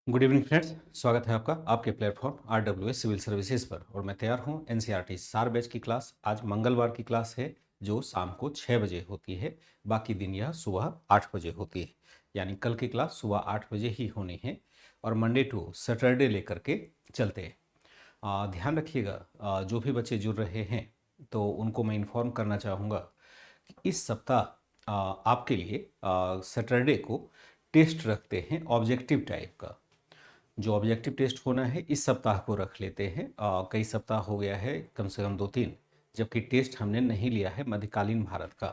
Good evening friends, स्वागत है आपका आपके प्लेटफॉर्म RWS सिविल सर्विसेज पर। और मैं तैयार हूं NCERT सार बैच की क्लास। आज मंगलवार की क्लास है जो शाम को 6 बजे होती है। बाकी दिन यह सुबह 8 बजे होती है, यानी कल की क्लास सुबह 8 बजे ही होनी है और मंडे टू सैटरडे लेकर के चलते हैं। ध्यान रखिएगा, जो भी बच्चे जुड़ रहे हैं तो उनको मैं इन्फॉर्म करना चाहूँगा कि इस सप्ताह आपके लिए सैटरडे को टेस्ट रखते हैं ऑब्जेक्टिव टाइप का। जो ऑब्जेक्टिव टेस्ट होना है इस सप्ताह को रख लेते हैं। कई सप्ताह हो गया है, कम से कम 2-3, जबकि टेस्ट हमने नहीं लिया है मध्यकालीन भारत का।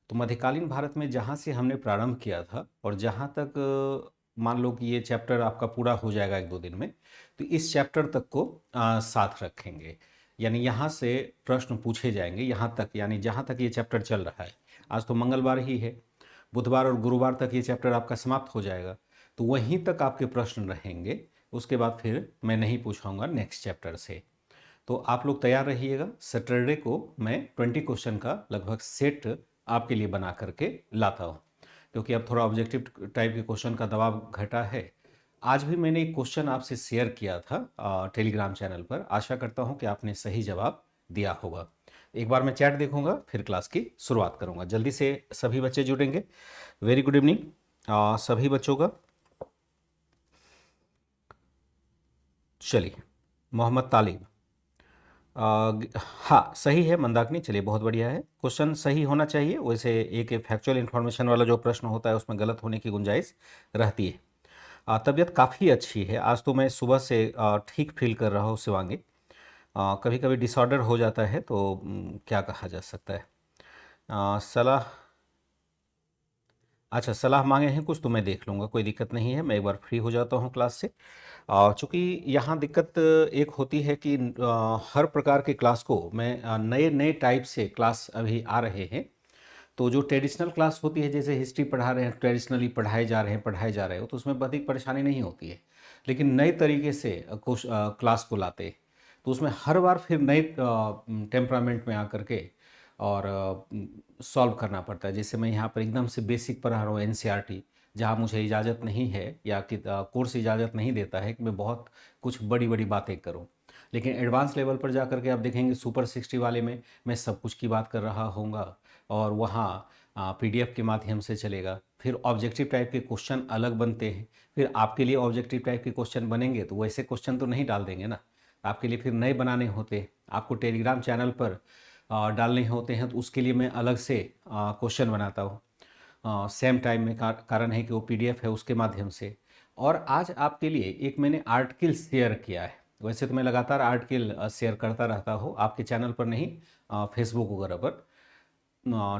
तो मध्यकालीन भारत में जहाँ से हमने प्रारंभ किया था और जहाँ तक मान लो कि ये चैप्टर आपका पूरा हो जाएगा 1-2 दिन में, तो इस चैप्टर तक को साथ रखेंगे। यानी यहाँ से प्रश्न पूछे जाएंगे यहाँ तक, यानी जहाँ तक ये चैप्टर चल रहा है। आज तो मंगलवार ही है, बुधवार और गुरुवार तक ये चैप्टर आपका समाप्त हो जाएगा, तो वहीं तक आपके प्रश्न रहेंगे। उसके बाद फिर मैं नहीं पूछाऊंगा नेक्स्ट चैप्टर से। तो आप लोग तैयार रहिएगा। सैटरडे को मैं 20 क्वेश्चन का लगभग सेट आपके लिए बना करके लाता हूँ, क्योंकि अब थोड़ा ऑब्जेक्टिव टाइप के क्वेश्चन का दबाव घटा है। आज भी मैंने एक क्वेश्चन आपसे शेयर किया था टेलीग्राम चैनल पर। आशा करता हूँ कि आपने सही जवाब दिया होगा। एक बार मैं चैट देखूंगा, फिर क्लास की शुरुआत करूंगा। जल्दी से सभी बच्चे जुड़ेंगे। वेरी गुड इवनिंग सभी बच्चों का। चलिए, मोहम्मद तालिब, हाँ सही है मंदाकिनी। चलिए बहुत बढ़िया है, क्वेश्चन सही होना चाहिए। वैसे एक फैक्चुअल इन्फॉर्मेशन वाला जो प्रश्न होता है उसमें गलत होने की गुंजाइश रहती है। तबीयत काफ़ी अच्छी है, आज तो मैं सुबह से ठीक फील कर रहा हूँ शिवांगी। कभी कभी डिसऑर्डर हो जाता है तो क्या कहा जा सकता है। सलाह, अच्छा सलाह मांगे हैं कुछ तो मैं देख लूँगा, कोई दिक्कत नहीं है। मैं एक बार फ्री हो जाता हूँ क्लास से। चूँकि यहाँ दिक्कत एक होती है कि हर प्रकार के क्लास को मैं नए नए टाइप से क्लास अभी आ रहे हैं। तो जो ट्रेडिशनल क्लास होती है, जैसे हिस्ट्री पढ़ा रहे हैं, ट्रेडिशनली पढ़ाए जा रहे हो, तो उसमें अधिक परेशानी नहीं होती है। लेकिन नए तरीके से क्लास को लाते हैं तो उसमें हर बार फिर नए टेम्परामेंट में आकर के और सॉल्व करना पड़ता है। जैसे मैं यहाँ पर एकदम से बेसिक पढ़ा रहा हूँ NCERT, जहाँ मुझे इजाज़त नहीं है या कि कोर्स इजाज़त नहीं देता है कि मैं बहुत कुछ बड़ी बड़ी बातें करूँ। लेकिन एडवांस लेवल पर जा करके आप देखेंगे सुपर 60 वाले में मैं सब कुछ की बात कर रहा होऊंगा और वहाँ PDF के माध्यम से चलेगा। फिर ऑब्जेक्टिव टाइप के क्वेश्चन अलग बनते हैं। फिर आपके लिए ऑब्जेक्टिव टाइप के क्वेश्चन बनेंगे तो वैसे क्वेश्चन तो नहीं डाल देंगे ना, आपके लिए फिर नए बनाने होते हैं। आपको टेलीग्राम चैनल पर डालने होते हैं, तो उसके लिए मैं अलग से क्वेश्चन बनाता हूँ सेम टाइम में। कारण है कि वो PDF है उसके माध्यम से। और आज आपके लिए एक मैंने आर्टिकल शेयर किया है। वैसे तो मैं लगातार आर्टिकल शेयर करता रहता हूँ, आपके चैनल पर नहीं, फेसबुक वगैरह पर।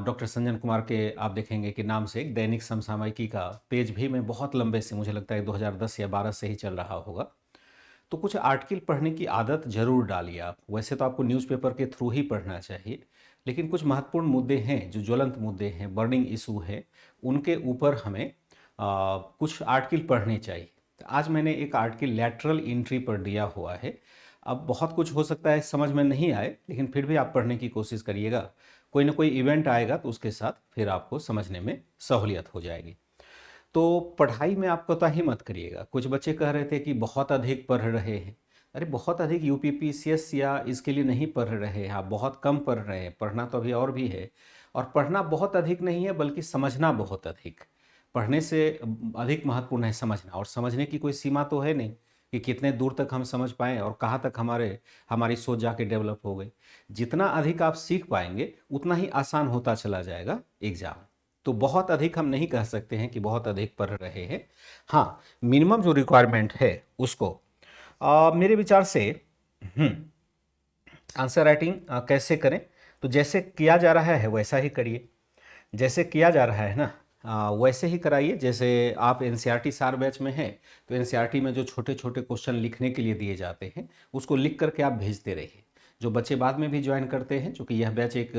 डॉक्टर संजन कुमार के आप देखेंगे कि नाम से एक दैनिक समसामयिकी का पेज भी मैं बहुत लंबे से, मुझे लगता है 2010 या 12 से ही चल रहा होगा। तो कुछ आर्टिकल पढ़ने की आदत जरूर डालिए आप। वैसे तो आपको न्यूज़पेपर के थ्रू ही पढ़ना चाहिए, लेकिन कुछ महत्वपूर्ण मुद्दे हैं, जो ज्वलंत मुद्दे हैं, बर्निंग इशू है, उनके ऊपर हमें कुछ आर्टिकल पढ़ने चाहिए। तो आज मैंने एक आर्टिकल लैटरल एंट्री पर दिया हुआ है। अब बहुत कुछ हो सकता है समझ में नहीं आए, लेकिन फिर भी आप पढ़ने की कोशिश करिएगा। कोई ना कोई इवेंट आएगा तो उसके साथ फिर आपको समझने में सहूलियत हो जाएगी। तो पढ़ाई में आप कोताही मत करिएगा। कुछ बच्चे कह रहे थे कि बहुत अधिक पढ़ रहे हैं। अरे बहुत अधिक UPPCS या इसके लिए नहीं पढ़ रहे हैं, आप बहुत कम पढ़ रहे हैं। पढ़ना तो अभी और भी है, और पढ़ना बहुत अधिक नहीं है बल्कि समझना बहुत अधिक। पढ़ने से अधिक महत्वपूर्ण है समझना, और समझने की कोई सीमा तो है नहीं कि कितने दूर तक हम समझ पाएँ और कहाँ तक हमारी सोच जाके डेवलप हो गई। जितना अधिक आप सीख पाएंगे उतना ही आसान होता चला जाएगा एग्ज़ाम। तो बहुत अधिक हम नहीं कह सकते हैं कि बहुत अधिक पढ़ रहे हैं। हाँ, मिनिमम जो रिक्वायरमेंट है उसको मेरे विचार से आंसर राइटिंग कैसे करें, तो जैसे किया जा रहा है वैसा ही करिए। जैसे किया जा रहा है ना, वैसे ही कराइए। जैसे आप NCERT सार बैच में हैं तो NCERT में जो छोटे छोटे क्वेश्चन लिखने के लिए दिए जाते हैं उसको लिख करके आप भेजते रहिए। जो बच्चे बाद में भी ज्वाइन करते हैं, चूँकि यह बैच एक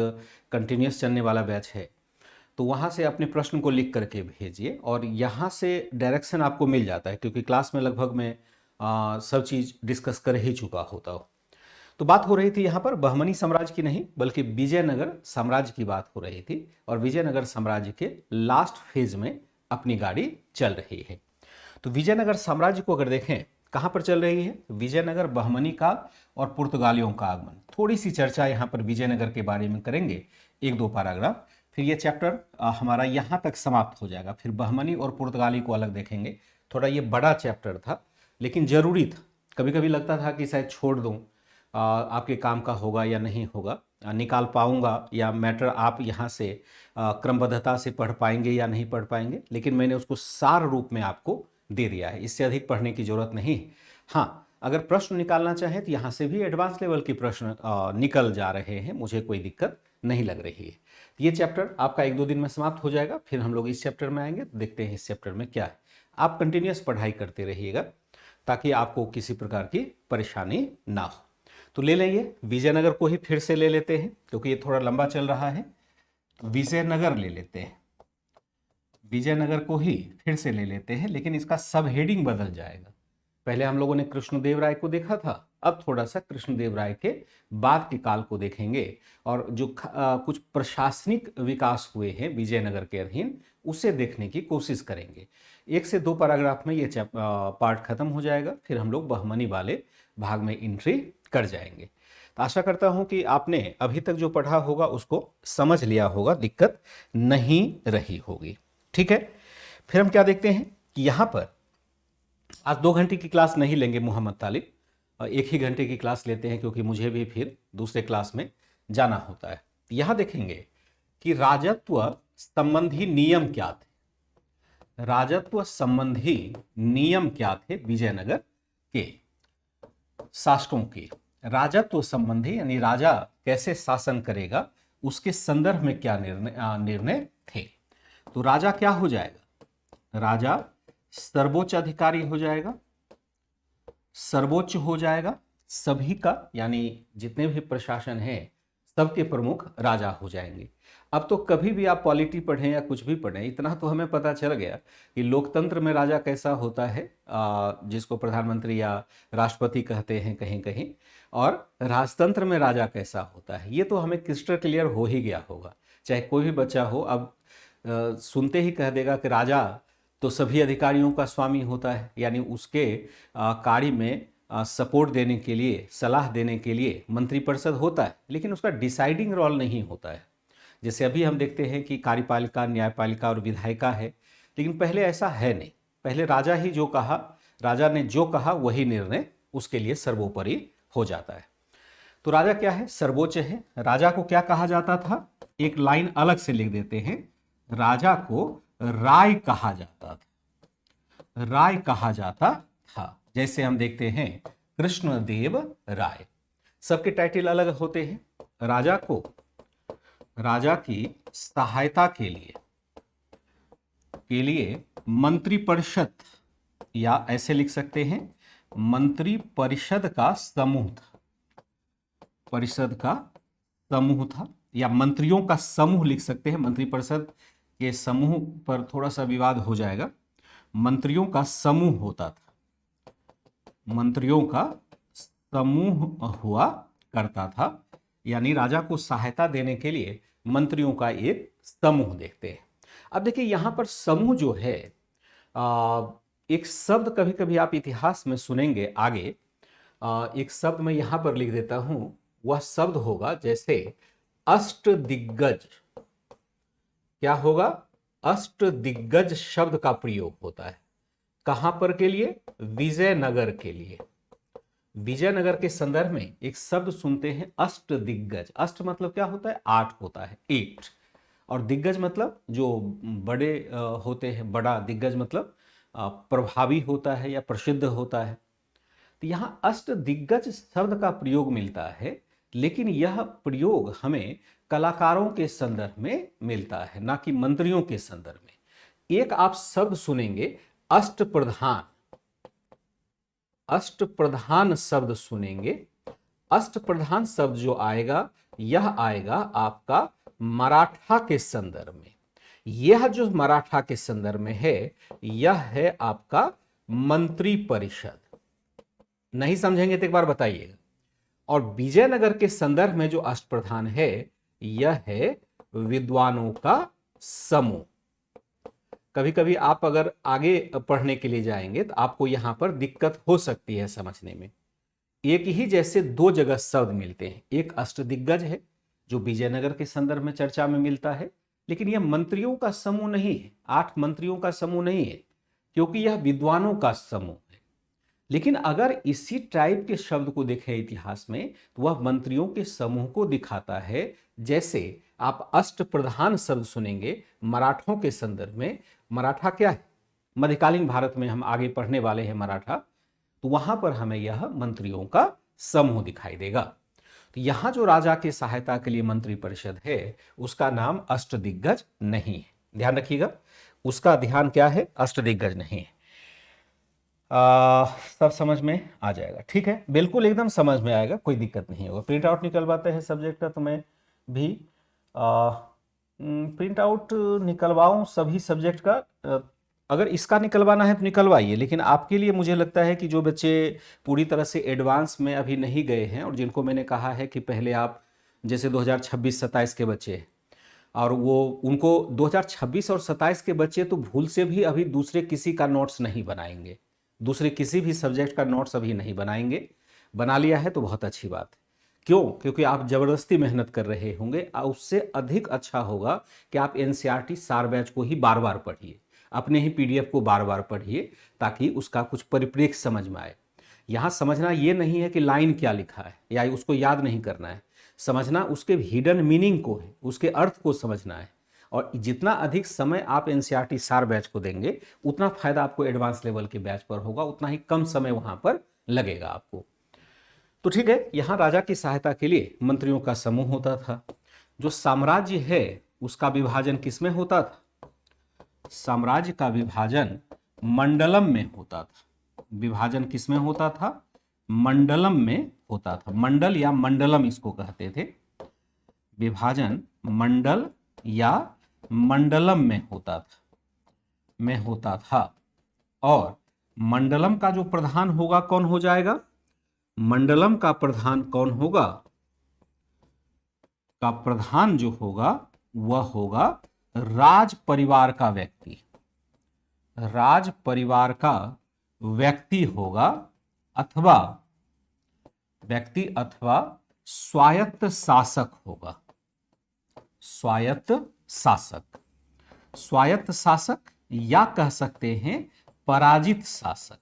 कंटिन्यूस चलने वाला बैच है, तो वहाँ से अपने प्रश्न को लिख करके भेजिए और यहाँ से डायरेक्शन आपको मिल जाता है, क्योंकि क्लास में लगभग मैं सब चीज़ डिस्कस कर ही चुका होता हूँ। तो बात हो रही थी यहाँ पर बहमनी साम्राज्य की नहीं बल्कि विजयनगर साम्राज्य की बात हो रही थी, और विजयनगर साम्राज्य के लास्ट फेज में अपनी गाड़ी चल रही है। तो विजयनगर साम्राज्य को अगर देखें कहाँ पर चल रही है, विजयनगर बहमनी काल और पुर्तगालियों का आगमन। थोड़ी सी चर्चा यहाँ पर विजयनगर के बारे में करेंगे, एक दो पैराग्राफ, फिर ये चैप्टर हमारा यहाँ तक समाप्त हो जाएगा। फिर बहमनी और पुर्तगाली को अलग देखेंगे। थोड़ा ये बड़ा चैप्टर था लेकिन ज़रूरी था। कभी कभी लगता था कि शायद छोड़ दूँ, आपके काम का होगा या नहीं होगा, निकाल पाऊंगा या मैटर आप यहाँ से क्रमबद्धता से पढ़ पाएंगे या नहीं पढ़ पाएंगे, लेकिन मैंने उसको सार रूप में आपको दे दिया है। इससे अधिक पढ़ने की जरूरत नहीं। हाँ, अगर प्रश्न निकालना चाहें तो यहाँ से भी एडवांस लेवल के प्रश्न निकल जा रहे हैं, मुझे कोई दिक्कत नहीं लग रही है। ये चैप्टर आपका एक दो दिन में समाप्त हो जाएगा, फिर हम लोग इस चैप्टर में आएंगे, देखते हैं इस चैप्टर में क्या है। आप कंटिन्यूस पढ़ाई करते रहिएगा ताकि आपको किसी प्रकार की परेशानी ना हो। तो ले लेंगे विजयनगर को ही फिर से ले लेते हैं क्योंकि ये थोड़ा लंबा चल रहा है। तो विजयनगर ले लेते हैं, विजयनगर को ही फिर से ले लेते हैं, लेकिन इसका सब हेडिंग बदल जाएगा। पहले हम लोगों ने कृष्णदेव राय को देखा था, अब थोड़ा सा कृष्णदेव राय के बाद के काल को देखेंगे और जो कुछ प्रशासनिक विकास हुए हैं विजयनगर के अधीन उसे देखने की कोशिश करेंगे। एक से दो पैराग्राफ में ये पार्ट खत्म हो जाएगा, फिर हम लोग बहमनी वाले भाग में एंट्री कर जाएंगे। तो आशा करता हूं कि आपने अभी तक जो पढ़ा होगा उसको समझ लिया होगा, दिक्कत नहीं रही होगी। ठीक है, फिर हम क्या देखते हैं कि यहां पर आज 2 घंटे की क्लास नहीं लेंगे मोहम्मद तालिब, 1 ही घंटे की क्लास लेते हैं क्योंकि मुझे भी फिर दूसरे क्लास में जाना होता है। यहां देखेंगे कि राजत्व संबंधी नियम क्या थे। राजत्व संबंधी नियम क्या थे विजयनगर के शासकों के। राजत्व संबंधी यानी राजा कैसे शासन करेगा उसके संदर्भ में क्या निर्णय थे। तो राजा क्या हो जाएगा, राजा सर्वोच्च अधिकारी हो जाएगा, सर्वोच्च हो जाएगा सभी का, यानी जितने भी प्रशासन है सबके प्रमुख राजा हो जाएंगे। अब तो कभी भी आप पॉलिटी पढ़ें या कुछ भी पढ़ें, इतना तो हमें पता चल गया कि लोकतंत्र में राजा कैसा होता है, जिसको प्रधानमंत्री या राष्ट्रपति कहते हैं कहीं कहीं, और राजतंत्र में राजा कैसा होता है ये तो हमें क्रिस्टल क्लियर हो ही गया होगा। चाहे कोई भी बच्चा हो, अब सुनते ही कह देगा कि राजा तो सभी अधिकारियों का स्वामी होता है, यानी उसके कार्य में सपोर्ट देने के लिए, सलाह देने के लिए मंत्रिपरिषद होता है, लेकिन उसका डिसाइडिंग रोल नहीं होता है। जैसे अभी हम देखते हैं कि कार्यपालिका, न्यायपालिका और विधायिका है, लेकिन पहले ऐसा है नहीं। पहले राजा ही जो कहा, राजा ने जो कहा वही निर्णय उसके लिए सर्वोपरि हो जाता है। तो राजा क्या है, सर्वोच्च है। राजा को क्या कहा जाता था, एक लाइन अलग से लिख देते हैं, राजा को राय कहा जाता था, राय कहा जाता था। जैसे हम देखते हैं कृष्णदेव राय, सबके टाइटल अलग होते हैं। राजा को, राजा की सहायता के लिए मंत्रिपरिषद, या ऐसे लिख सकते हैं मंत्रिपरिषद का समूह था, परिषद का समूह था, या मंत्रियों का समूह लिख सकते हैं। मंत्रिपरिषद के समूह पर थोड़ा सा विवाद हो जाएगा। मंत्रियों का समूह होता था, मंत्रियों का समूह हुआ करता था, यानी राजा को सहायता देने के लिए मंत्रियों का एक समूह देखते हैं। अब देखिए यहां पर समूह जो है, एक शब्द कभी कभी आप इतिहास में सुनेंगे आगे, एक शब्द मैं यहां पर लिख देता हूं, वह शब्द होगा जैसे अष्टदिग्गज। क्या होगा, अष्टदिग्गज शब्द का प्रयोग होता है। कहां पर के लिए, विजयनगर के लिए। विजयनगर के संदर्भ में एक शब्द सुनते हैं अष्टदिग्गज। अष्ट मतलब क्या होता है, 8 होता है, 8, और दिग्गज मतलब जो बड़े होते हैं, बड़ा दिग्गज मतलब प्रभावी होता है या प्रसिद्ध होता है। तो यहां अष्टदिग्गज शब्द का प्रयोग मिलता है, लेकिन यह प्रयोग हमें कलाकारों के संदर्भ में मिलता है, ना कि मंत्रियों के संदर्भ में। एक आप शब्द सुनेंगे अष्टप्रधान, अष्टप्रधान शब्द सुनेंगे। अष्टप्रधान शब्द जो आएगा, यह आएगा आपका मराठा के संदर्भ में। यह जो मराठा के संदर्भ में है, यह है आपका मंत्रिपरिषद। नहीं समझेंगे तो एक बार बताइएगा। और विजयनगर के संदर्भ में जो अष्टप्रधान है, यह है विद्वानों का समूह। कभी कभी आप अगर आगे पढ़ने के लिए जाएंगे तो आपको यहाँ पर दिक्कत हो सकती है समझने में। एक ही जैसे दो जगह शब्द मिलते हैं, एक अष्टदिग्गज है जो विजयनगर के संदर्भ में चर्चा में मिलता है, लेकिन यह मंत्रियों का समूह नहीं है, 8 मंत्रियों का समूह नहीं है, क्योंकि यह विद्वानों का समूह है। लेकिन अगर इसी टाइप के शब्द को देखें इतिहास में तो वह मंत्रियों के समूह को दिखाता है। जैसे आप अष्ट प्रधान शब्द सुनेंगे मराठों के संदर्भ में। मराठा क्या है? मध्यकालीन भारत में हम आगे पढ़ने वाले हैं मराठा, तो वहां पर हमें यह मंत्रियों का समूह दिखाई देगा। तो यहां जो राजा की सहायता के लिए मंत्री परिषद है उसका नाम अष्टदिग्गज नहीं है, ध्यान रखिएगा, उसका ध्यान क्या है? अष्टदिग्गज नहीं है। सब समझ में आ जाएगा, ठीक है, बिल्कुल एकदम समझ में आएगा, कोई दिक्कत नहीं होगा। प्रिंट आउट निकलवाते हैं सब्जेक्ट का, तो मैं भी प्रिंट आउट निकलवाऊं सभी सब्जेक्ट का। अगर इसका निकलवाना है तो निकलवाइए, लेकिन आपके लिए मुझे लगता है कि जो बच्चे पूरी तरह से एडवांस में अभी नहीं गए हैं और जिनको मैंने कहा है कि पहले आप जैसे 2026-27 के बच्चे और वो उनको 2026 और 27 के बच्चे तो भूल से भी अभी दूसरे किसी का नोट्स नहीं बनाएंगे, दूसरे किसी भी सब्जेक्ट का नोट्स अभी नहीं बनाएंगे। बना लिया है तो बहुत अच्छी बात है। क्यों? क्योंकि आप जबरदस्ती मेहनत कर रहे होंगे। उससे अधिक अच्छा होगा कि आप एनसीईआरटी सार बैच को ही बार बार पढ़िए, अपने ही पीडीएफ को बार बार पढ़िए, ताकि उसका कुछ परिप्रेक्ष्य समझ में आए। यहाँ समझना ये नहीं है कि लाइन क्या लिखा है या उसको याद नहीं करना है, समझना उसके हिडन मीनिंग को है, उसके अर्थ को समझना है। और जितना अधिक समय आप एनसीईआरटी सार बैच को देंगे उतना फायदा आपको एडवांस लेवल के बैच पर होगा, उतना ही कम समय वहां पर लगेगा आपको। तो ठीक है, यहां राजा की सहायता के लिए मंत्रियों का समूह होता था। जो साम्राज्य है उसका विभाजन किसमें होता था? साम्राज्य का विभाजन मंडलम में होता था। विभाजन किसमें होता था? मंडलम में होता था। मंडल या मंडलम इसको कहते थे। विभाजन मंडल या मंडलम में होता था। और मंडलम का जो प्रधान होगा कौन हो जाएगा? मंडलम का प्रधान कौन होगा? का प्रधान जो होगा वह होगा राज परिवार का व्यक्ति। राज परिवार का व्यक्ति होगा अथवा स्वायत्त शासक होगा। स्वायत्त शासक या कह सकते हैं पराजित शासक,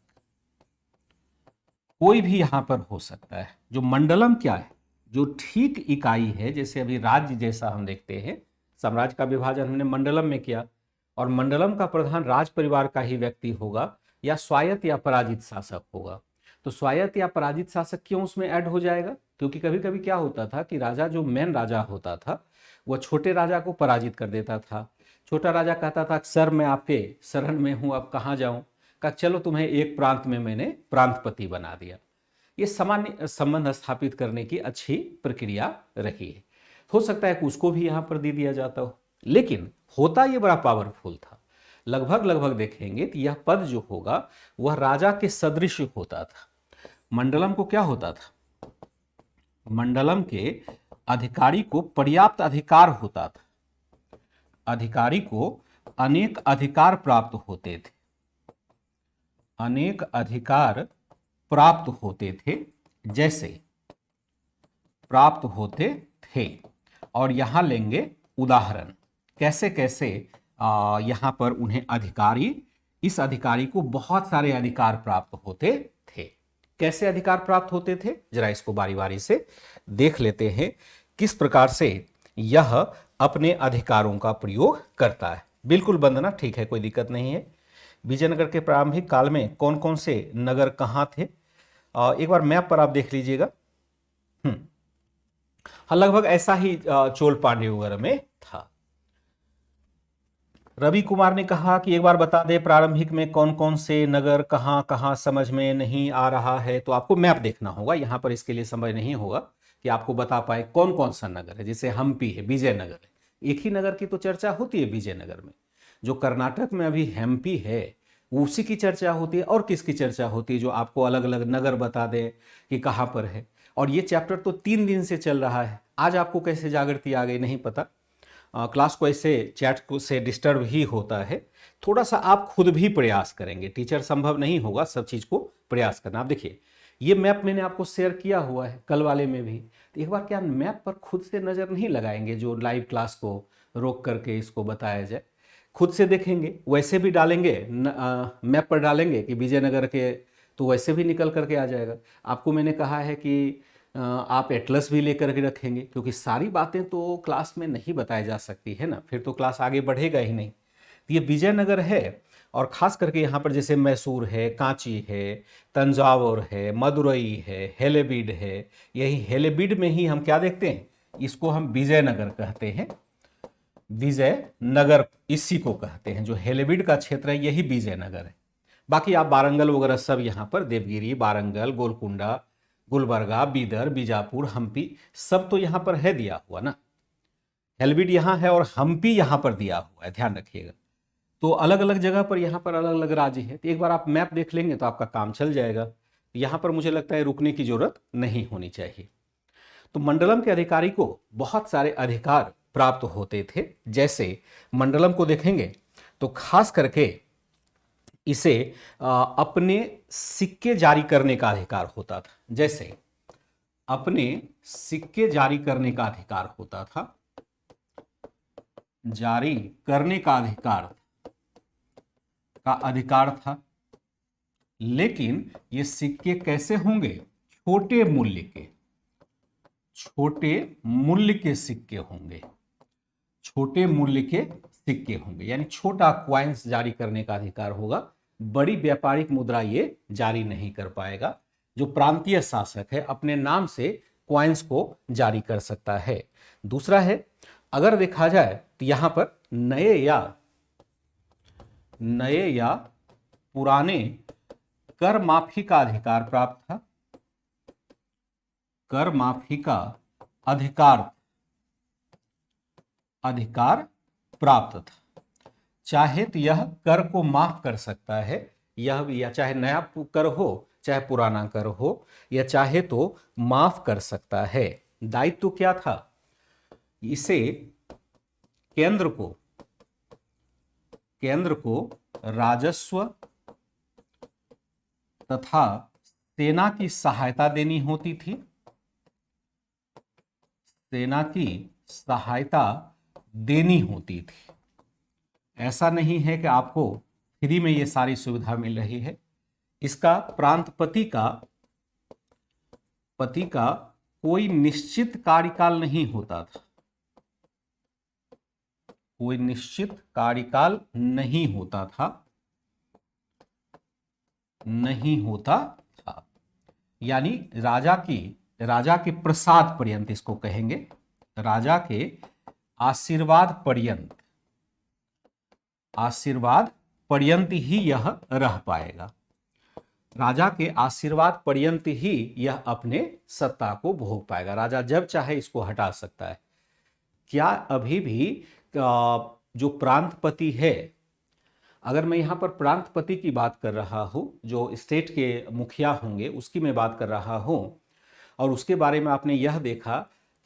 कोई भी यहां पर हो सकता है। जो मंडलम क्या है? जो ठीक इकाई है, जैसे अभी राज्य जैसा हम देखते हैं, साम्राज्य का विभाजन हमने मंडलम में किया और मंडलम का प्रधान राज परिवार का ही व्यक्ति होगा या स्वायत्त या पराजित शासक होगा। तो स्वायत्त या पराजित शासक क्यों उसमें ऐड हो जाएगा? क्योंकि कभी कभी क्या होता था कि राजा जो मेन राजा होता था वह छोटे राजा को पराजित कर देता था। छोटा राजा कहता था सर मैं आपके शरण में हूं, अब कहाँ जाऊं? कहा चलो तुम्हें एक प्रांत में मैंने प्रांतपति बना दिया। ये सामान्य संबंध स्थापित करने की अच्छी प्रक्रिया रही है। हो सकता है कि उसको भी यहां पर दे दिया जाता हो, लेकिन होता ये बड़ा पावरफुल था। लगभग देखेंगे कि यह पद जो होगा वह राजा के सदृश होता था। मंडलम को क्या होता था? मंडलम के अधिकारी को पर्याप्त अधिकार होता था। अधिकारी को अनेक अधिकार प्राप्त होते थे। अनेक अधिकार प्राप्त होते थे, जैसे प्राप्त होते थे। और यहां लेंगे उदाहरण, कैसे कैसे यहां पर उन्हें इस अधिकारी को बहुत सारे अधिकार प्राप्त होते थे। कैसे अधिकार प्राप्त होते थे, जरा इसको बारी बारी से देख लेते हैं किस प्रकार से यह अपने अधिकारों का प्रयोग करता है। बिल्कुल वंदना, ठीक है, कोई दिक्कत नहीं है। विजयनगर के प्रारंभिक काल में कौन कौन से नगर कहां थे? एक बार मैप पर आप देख लीजिएगा। हाँ, लगभग ऐसा ही चोल पांड्य वगैरह में था। रवि कुमार ने कहा कि एक बार बता दे प्रारंभिक में कौन कौन से नगर कहां कहां, समझ में नहीं आ रहा है तो आपको मैप देखना होगा। यहां पर इसके लिए समय नहीं होगा कि आपको बता पाए कौन कौन सा नगर है। जैसे हम्पी है, विजयनगर है, एक ही नगर की तो चर्चा होती है विजयनगर में। जो कर्नाटक में अभी हम्पी है उसी की चर्चा होती है, और किसकी चर्चा होती है जो आपको अलग अलग नगर बता दे कि कहां पर है। और ये चैप्टर तो 3 दिन से चल रहा है, आज आपको कैसे जागृति आ गई नहीं पता। क्लास को ऐसे चैट को से डिस्टर्ब ही होता है। थोड़ा सा आप खुद भी प्रयास करेंगे, टीचर संभव नहीं होगा सब चीज़ को प्रयास करना। आप देखिए ये मैप मैंने आपको शेयर किया हुआ है कल वाले में भी, तो एक बार क्या मैप पर खुद से नज़र नहीं लगाएंगे, जो लाइव क्लास को रोक करके इसको बताया जाए, खुद से देखेंगे, वैसे भी डालेंगे मैप पर डालेंगे कि विजयनगर के, तो वैसे भी निकल करके आ जाएगा। आपको मैंने कहा है कि आप एटलस भी लेकर के रखेंगे, क्योंकि सारी बातें तो क्लास में नहीं बताई जा सकती है ना, फिर तो क्लास आगे बढ़ेगा ही नहीं। तो ये विजयनगर है, और ख़ास करके यहाँ पर जैसे मैसूर है, कांची है, तंजावुर है, मदुरई है, हेलेबीड है। यही हेलेबीड में ही हम क्या देखते हैं, इसको हम विजयनगर कहते हैं। विजयनगर इसी को कहते हैं, जो हेलेबीड का क्षेत्र है यही विजयनगर है। बाकी आप वारंगल वगैरह सब यहाँ पर, देवगिरी, वारंगल, गोलकुंडा, गुलबर्गा, बीदर, बीजापुर, हम्पी, सब तो यहाँ पर है दिया हुआ ना। हेलेबीड यहाँ है और हम्पी यहाँ पर दिया हुआ है, ध्यान रखिएगा। तो अलग अलग जगह पर यहाँ पर अलग अलग राज्य है, तो एक बार आप मैप देख लेंगे तो आपका काम चल जाएगा। यहाँ पर मुझे लगता है रुकने की जरूरत नहीं होनी चाहिए। तो मंडलम के अधिकारी को बहुत सारे अधिकार प्राप्त होते थे। जैसे मंडलम को देखेंगे तो खास करके इसे अपने सिक्के जारी करने का अधिकार होता था। जैसे अपने सिक्के जारी करने का अधिकार होता था, जारी करने का अधिकार था। लेकिन ये सिक्के कैसे होंगे, छोटे मूल्य के सिक्के होंगे, छोटे मूल्य के सिक्के होंगे, यानी छोटा क्वाइंस जारी करने का अधिकार होगा। बड़ी व्यापारिक मुद्रा ये जारी नहीं कर पाएगा। जो प्रांतीय शासक है अपने नाम से क्वाइंस को जारी कर सकता है। दूसरा है, अगर देखा जाए तो यहां पर नए या पुराने कर माफी का अधिकार प्राप्त था। कर माफी का अधिकार प्राप्त था। चाहे तो यह कर को माफ कर सकता है, यह भी, या चाहे नया कर हो चाहे पुराना कर हो, या चाहे तो माफ कर सकता है। दायित्व क्या था, इसे केंद्र को राजस्व तथा सेना की सहायता देनी होती थी। सेना की सहायता देनी होती थी। ऐसा नहीं है कि आपको फ्री में ये सारी सुविधा मिल रही है। इसका प्रांत पति का कोई निश्चित कार्यकाल नहीं होता था, कोई निश्चित कार्यकाल नहीं होता था। यानी राजा के प्रसाद पर्यंत इसको कहेंगे, राजा के आशीर्वाद पर्यंत ही यह रह पाएगा। राजा के आशीर्वाद पर्यंत ही यह अपने सत्ता को भोग पाएगा। राजा जब चाहे इसको हटा सकता है। क्या अभी भी जो प्रांतपति है, अगर मैं यहाँ पर प्रांतपति की बात कर रहा हूँ, जो स्टेट के मुखिया होंगे उसकी मैं बात कर रहा हूँ, और उसके बारे में आपने यह देखा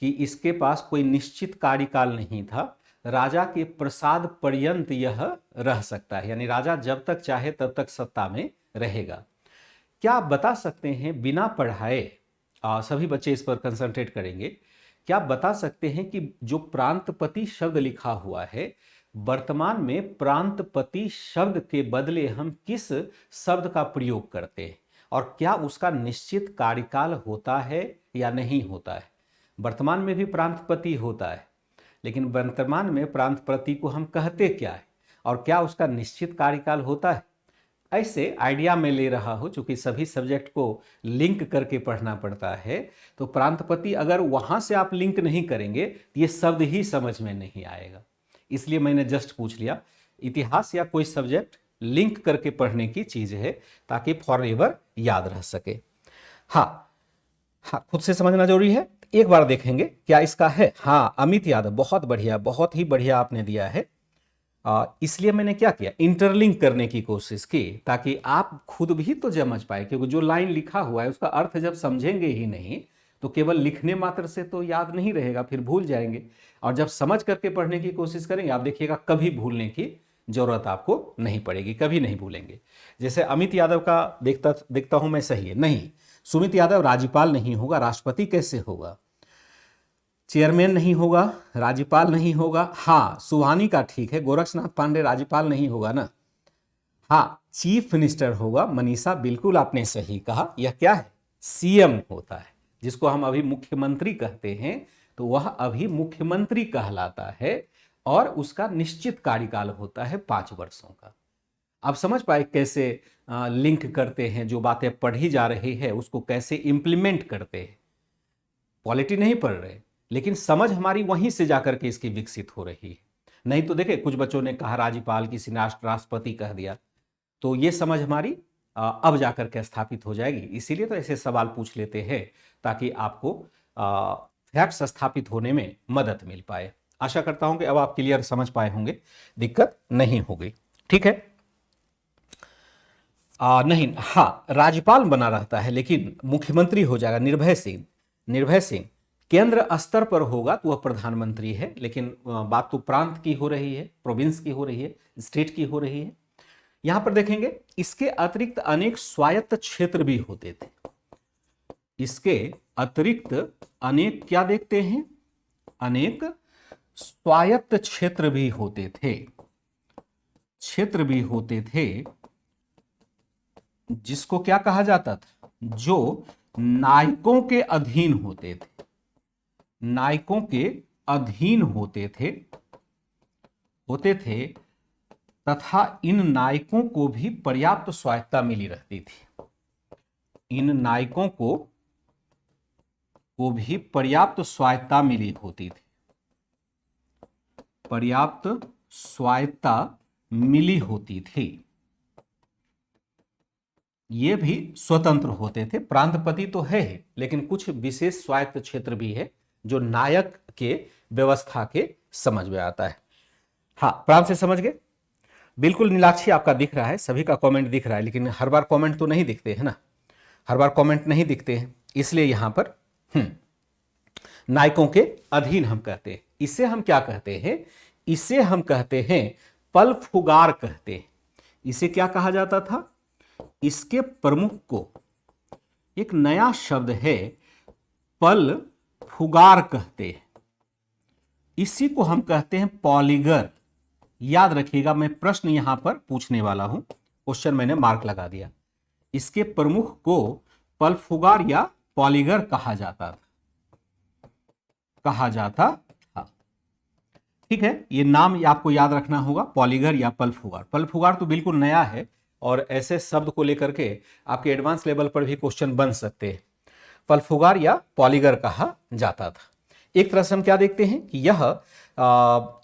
कि इसके पास कोई निश्चित कार्यकाल नहीं था, राजा के प्रसाद पर्यंत यह रह सकता है, यानी राजा जब तक चाहे तब तक सत्ता में रहेगा। क्या आप बता सकते हैं बिना पढ़ाए, सभी बच्चे इस पर कंसंट्रेट करेंगे, क्या आप बता सकते हैं कि जो प्रांतपति शब्द लिखा हुआ है, वर्तमान में प्रांतपति शब्द के बदले हम किस शब्द का प्रयोग करते हैं, और क्या उसका निश्चित कार्यकाल होता है या नहीं होता है? वर्तमान में भी प्रांतपति होता है, लेकिन वर्तमान में प्रांतपति को हम कहते क्या है, और क्या उसका निश्चित कार्यकाल होता है? ऐसे आइडिया में ले रहा हूँ, चूंकि सभी सब्जेक्ट को लिंक करके पढ़ना पड़ता है, तो प्रांतपति अगर वहाँ से आप लिंक नहीं करेंगे तो ये शब्द ही समझ में नहीं आएगा। इसलिए मैंने जस्ट पूछ लिया। इतिहास या कोई सब्जेक्ट लिंक करके पढ़ने की चीज़ है, ताकि फॉर एवर याद रह सके। हाँ, खुद से समझना जरूरी है। एक बार देखेंगे क्या इसका है। हाँ, अमित यादव, बहुत बढ़िया, बहुत ही बढ़िया आपने दिया है। इसलिए मैंने क्या किया, इंटरलिंक करने की कोशिश की, ताकि आप खुद भी तो समझ पाए, क्योंकि जो लाइन लिखा हुआ है उसका अर्थ जब समझेंगे ही नहीं तो केवल लिखने मात्र से तो याद नहीं रहेगा, फिर भूल जाएंगे। और जब समझ करके पढ़ने की कोशिश करेंगे, आप देखिएगा कभी भूलने की जरूरत आपको नहीं पड़ेगी, कभी नहीं भूलेंगे। जैसे अमित यादव का देखता हूं मैं, सही है नहीं, सुमित यादव राज्यपाल नहीं होगा, राष्ट्रपति कैसे होगा, चेयरमैन नहीं होगा, राज्यपाल नहीं होगा। हाँ, सुहानी का ठीक है, गोरक्षनाथ पांडे राज्यपाल नहीं होगा ना। हाँ, चीफ मिनिस्टर होगा, मनीषा बिल्कुल आपने सही कहा। यह क्या है, सीएम होता है, जिसको हम अभी मुख्यमंत्री कहते हैं, तो वह अभी मुख्यमंत्री कहलाता है और उसका निश्चित कार्यकाल होता है 5 वर्षों का। आप समझ पाए कैसे लिंक करते हैं, जो बातें पढ़ी जा रही है उसको कैसे इंप्लीमेंट करते हैं। पॉलिटी नहीं पढ़ रहे, लेकिन समझ हमारी वहीं से जाकर के इसकी विकसित हो रही है। नहीं तो देखिए, कुछ बच्चों ने कहा राज्यपाल, किसी ने राष्ट्रपति कह दिया, तो ये समझ हमारी अब जाकर के स्थापित हो जाएगी। इसीलिए तो ऐसे सवाल पूछ लेते हैं, ताकि आपको फैक्ट्स स्थापित होने में मदद मिल पाए। आशा करता हूं कि अब आप क्लियर समझ पाए होंगे, दिक्कत नहीं होगी। ठीक है। नहीं, हाँ, राज्यपाल बना रहता है लेकिन मुख्यमंत्री हो जाएगा निर्भय सिंह। निर्भय सिंह केंद्र स्तर पर होगा तो वह प्रधानमंत्री है, लेकिन बात तो प्रांत की हो रही है, प्रोविंस की हो रही है, स्टेट की हो रही है। यहां पर देखेंगे, इसके अतिरिक्त अनेक स्वायत्त क्षेत्र भी होते थे। इसके अतिरिक्त अनेक क्या देखते हैं, अनेक स्वायत्त क्षेत्र भी होते थे, क्षेत्र भी होते थे, जिसको क्या कहा जाता था, जो नायकों के अधीन होते थे, नायकों के अधीन होते थे तथा इन नायकों को भी पर्याप्त स्वायत्तता मिली रहती थी। इन नायकों को भी पर्याप्त स्वायत्तता मिली होती थी, पर्याप्त स्वायत्तता मिली होती थी। ये भी स्वतंत्र होते थे। प्रांतपति तो है ही, लेकिन कुछ विशेष स्वायत्त क्षेत्र भी है जो नायक के व्यवस्था के समझ में आता है। हाँ, प्रांत से समझ गए। बिल्कुल नीलाक्षी आपका दिख रहा है, सभी का कमेंट दिख रहा है, लेकिन हर बार कमेंट तो नहीं दिखते हैं ना, हर बार कमेंट नहीं दिखते हैं, इसलिए यहां पर नायकों के अधीन हम कहते हैं। इसे हम क्या कहते हैं, इसे हम कहते हैं पलफुगार कहते हैं। इसे क्या कहा जाता था, इसके प्रमुख को एक नया शब्द है पलफुगार कहते हैं। इसी को हम कहते हैं पॉलीगर। याद रखिएगा, मैं प्रश्न यहां पर पूछने वाला हूं, क्वेश्चन मैंने मार्क लगा दिया। इसके प्रमुख को पलफुगार या पॉलीगर कहा जाता था। ठीक है, ये नाम आपको याद रखना होगा, पॉलीगर या पलफुगार। पलफुगार तो बिल्कुल नया है और ऐसे शब्द को लेकर के आपके एडवांस लेवल पर भी क्वेश्चन बन सकते हैं। पलफुगार या पॉलीगर कहा जाता था। एक तरह से हम क्या देखते हैं कि यह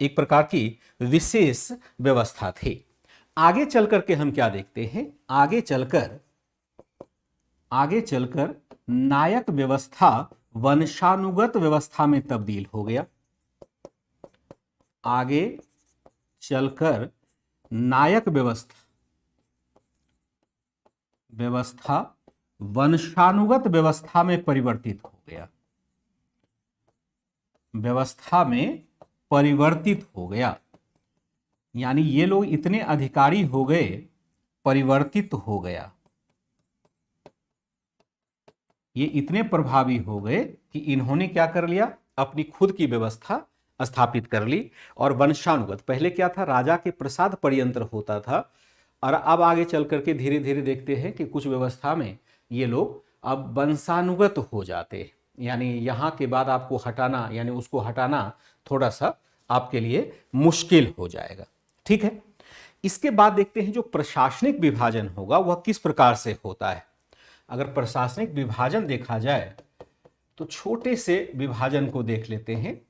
एक प्रकार की विशेष व्यवस्था थी। आगे चलकर के हम क्या देखते हैं, आगे चलकर नायक व्यवस्था वंशानुगत व्यवस्था में तब्दील हो गया। आगे चलकर नायक व्यवस्था वंशानुगत व्यवस्था में परिवर्तित हो गया, व्यवस्था में परिवर्तित हो गया। यानी ये लोग इतने अधिकारी हो गए, परिवर्तित हो गया, ये इतने प्रभावी हो गए कि इन्होंने क्या कर लिया, अपनी खुद की व्यवस्था स्थापित कर ली। और वंशानुगत, पहले क्या था, राजा के प्रसाद पर्यंत होता था, और अब आगे चल करके धीरे धीरे देखते हैं कि कुछ व्यवस्था में ये लोग अब वंशानुगत हो जाते हैं। यानी यहां के बाद आपको हटाना, यानी उसको हटाना थोड़ा सा आपके लिए मुश्किल हो जाएगा। ठीक है, इसके बाद देखते हैं जो प्रशासनिक विभाजन होगा वह किस प्रकार से होता है। अगर प्रशासनिक विभाजन देखा जाए तो छोटे से विभाजन को देख लेते हैं,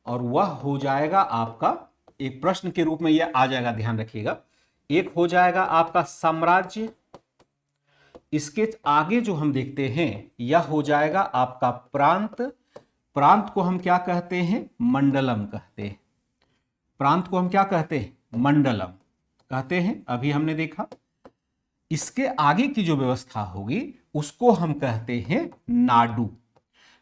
और वह हो जाएगा आपका, एक प्रश्न के रूप में यह आ जाएगा, ध्यान रखिएगा। एक हो जाएगा आपका साम्राज्य, इसके आगे जो हम देखते हैं यह हो जाएगा आपका प्रांत। प्रांत को हम क्या कहते हैं, मंडलम कहते हैं। प्रांत को हम क्या कहते हैं, मंडलम कहते हैं, अभी हमने देखा। इसके आगे की जो व्यवस्था होगी उसको हम कहते हैं नाडु।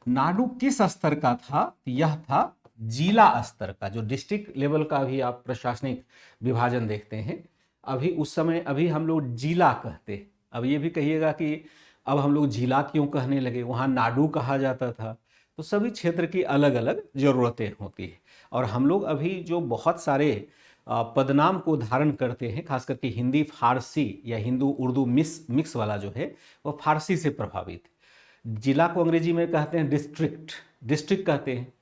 नाडू किस स्तर का था? यह था जिला स्तर का। जो डिस्ट्रिक्ट लेवल का भी आप प्रशासनिक विभाजन देखते हैं, अभी उस समय अभी हम लोग जिला कहते। अब ये भी कहिएगा कि अब हम लोग जिला क्यों कहने लगे, वहाँ नाडू कहा जाता था। तो सभी क्षेत्र की अलग अलग ज़रूरतें होती है, और हम लोग अभी जो बहुत सारे पदनाम को धारण करते हैं, खास करके हिंदी फारसी या हिंदू उर्दू मिक्स वाला जो है, वो फारसी से प्रभावित है। जिला को अंग्रेजी में कहते हैं डिस्ट्रिक्ट, डिस्ट्रिक्ट कहते हैं।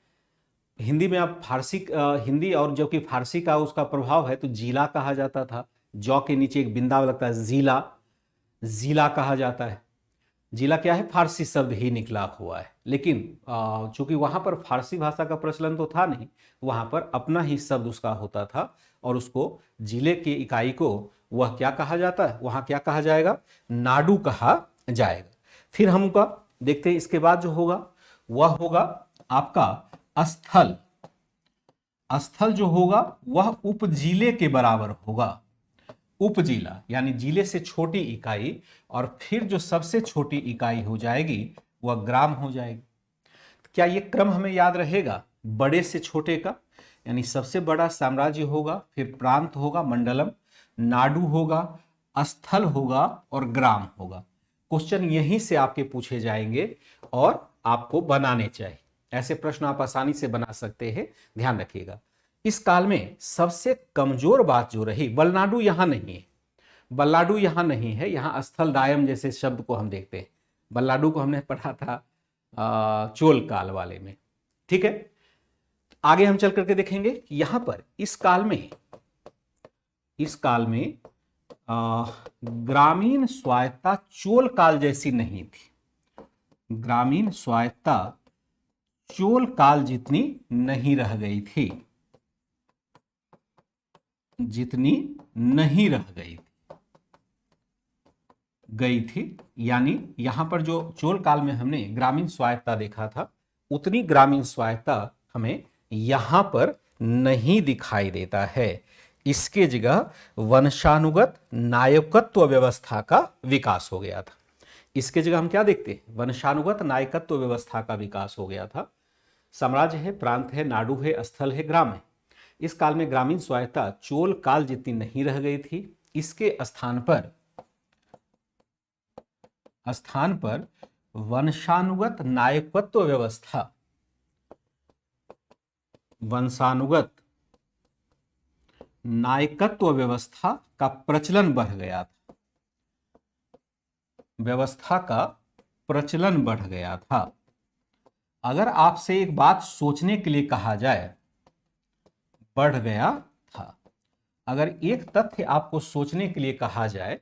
हिंदी में आप फारसी हिंदी और जो कि फारसी का उसका प्रभाव है, तो जिला कहा जाता था। जौ के नीचे एक बिंदा लगता है, जिला, जिला कहा जाता है। जिला क्या है? फारसी शब्द ही निकला हुआ है, लेकिन चूंकि वहां पर फारसी भाषा का प्रचलन तो था नहीं, वहां पर अपना ही शब्द उसका होता था, और उसको जिले की इकाई को वह क्या कहा जाता है, वहां क्या कहा जाएगा? नाडू कहा जाएगा। फिर हम उनका देखते हैं, इसके बाद जो होगा वह होगा आपका स्थल। स्थल जो होगा वह उपजिले के बराबर होगा। उपजिला यानी जिले से छोटी इकाई, और फिर जो सबसे छोटी इकाई हो जाएगी वह ग्राम हो जाएगी। क्या ये क्रम हमें याद रहेगा? बड़े से छोटे का, यानी सबसे बड़ा साम्राज्य होगा, फिर प्रांत होगा, मंडलम, नाडु होगा, स्थल होगा और ग्राम होगा। क्वेश्चन यहीं से आपके पूछे जाएंगे और आपको बनाने चाहिए। ऐसे प्रश्न आप आसानी से बना सकते हैं, ध्यान रखिएगा। इस काल में सबसे कमजोर बात जो रही, वलनाडु यहां नहीं है, बल्लाडु यहां नहीं है, यहां स्थल दायम जैसे शब्द को हम देखते हैं। बल्लाडु को हमने पढ़ा था चोल काल वाले में, ठीक है। आगे हम चल करके देखेंगे कि यहां पर इस काल में ग्रामीण स्वायत्ता चोल काल जैसी नहीं थी। ग्रामीण स्वायत्ता चोल काल जितनी नहीं रह गई थी, जितनी नहीं रह गई थी। यानी यहां पर जो चोल काल में हमने ग्रामीण स्वायत्ता देखा था, उतनी ग्रामीण स्वायत्ता हमें यहां पर नहीं दिखाई देता है। इसके जगह वंशानुगत नायकत्व व्यवस्था का विकास हो गया था। इसके जगह हम क्या देखते हैं? वंशानुगत नायकत्व व्यवस्था का विकास हो गया था। साम्राज्य है, प्रांत है, नाडु है, स्थल है, ग्राम है। इस काल में ग्रामीण स्वायत्ता चोल काल जितनी नहीं रह गई थी। इसके स्थान पर वंशानुगत नायकत्व व्यवस्था, वंशानुगत नायकत्व व्यवस्था का प्रचलन बढ़ गया था। व्यवस्था का प्रचलन बढ़ गया था। अगर आपसे एक बात सोचने के लिए कहा जाए, बढ़ गया था। अगर एक तथ्य आपको सोचने के लिए कहा जाए,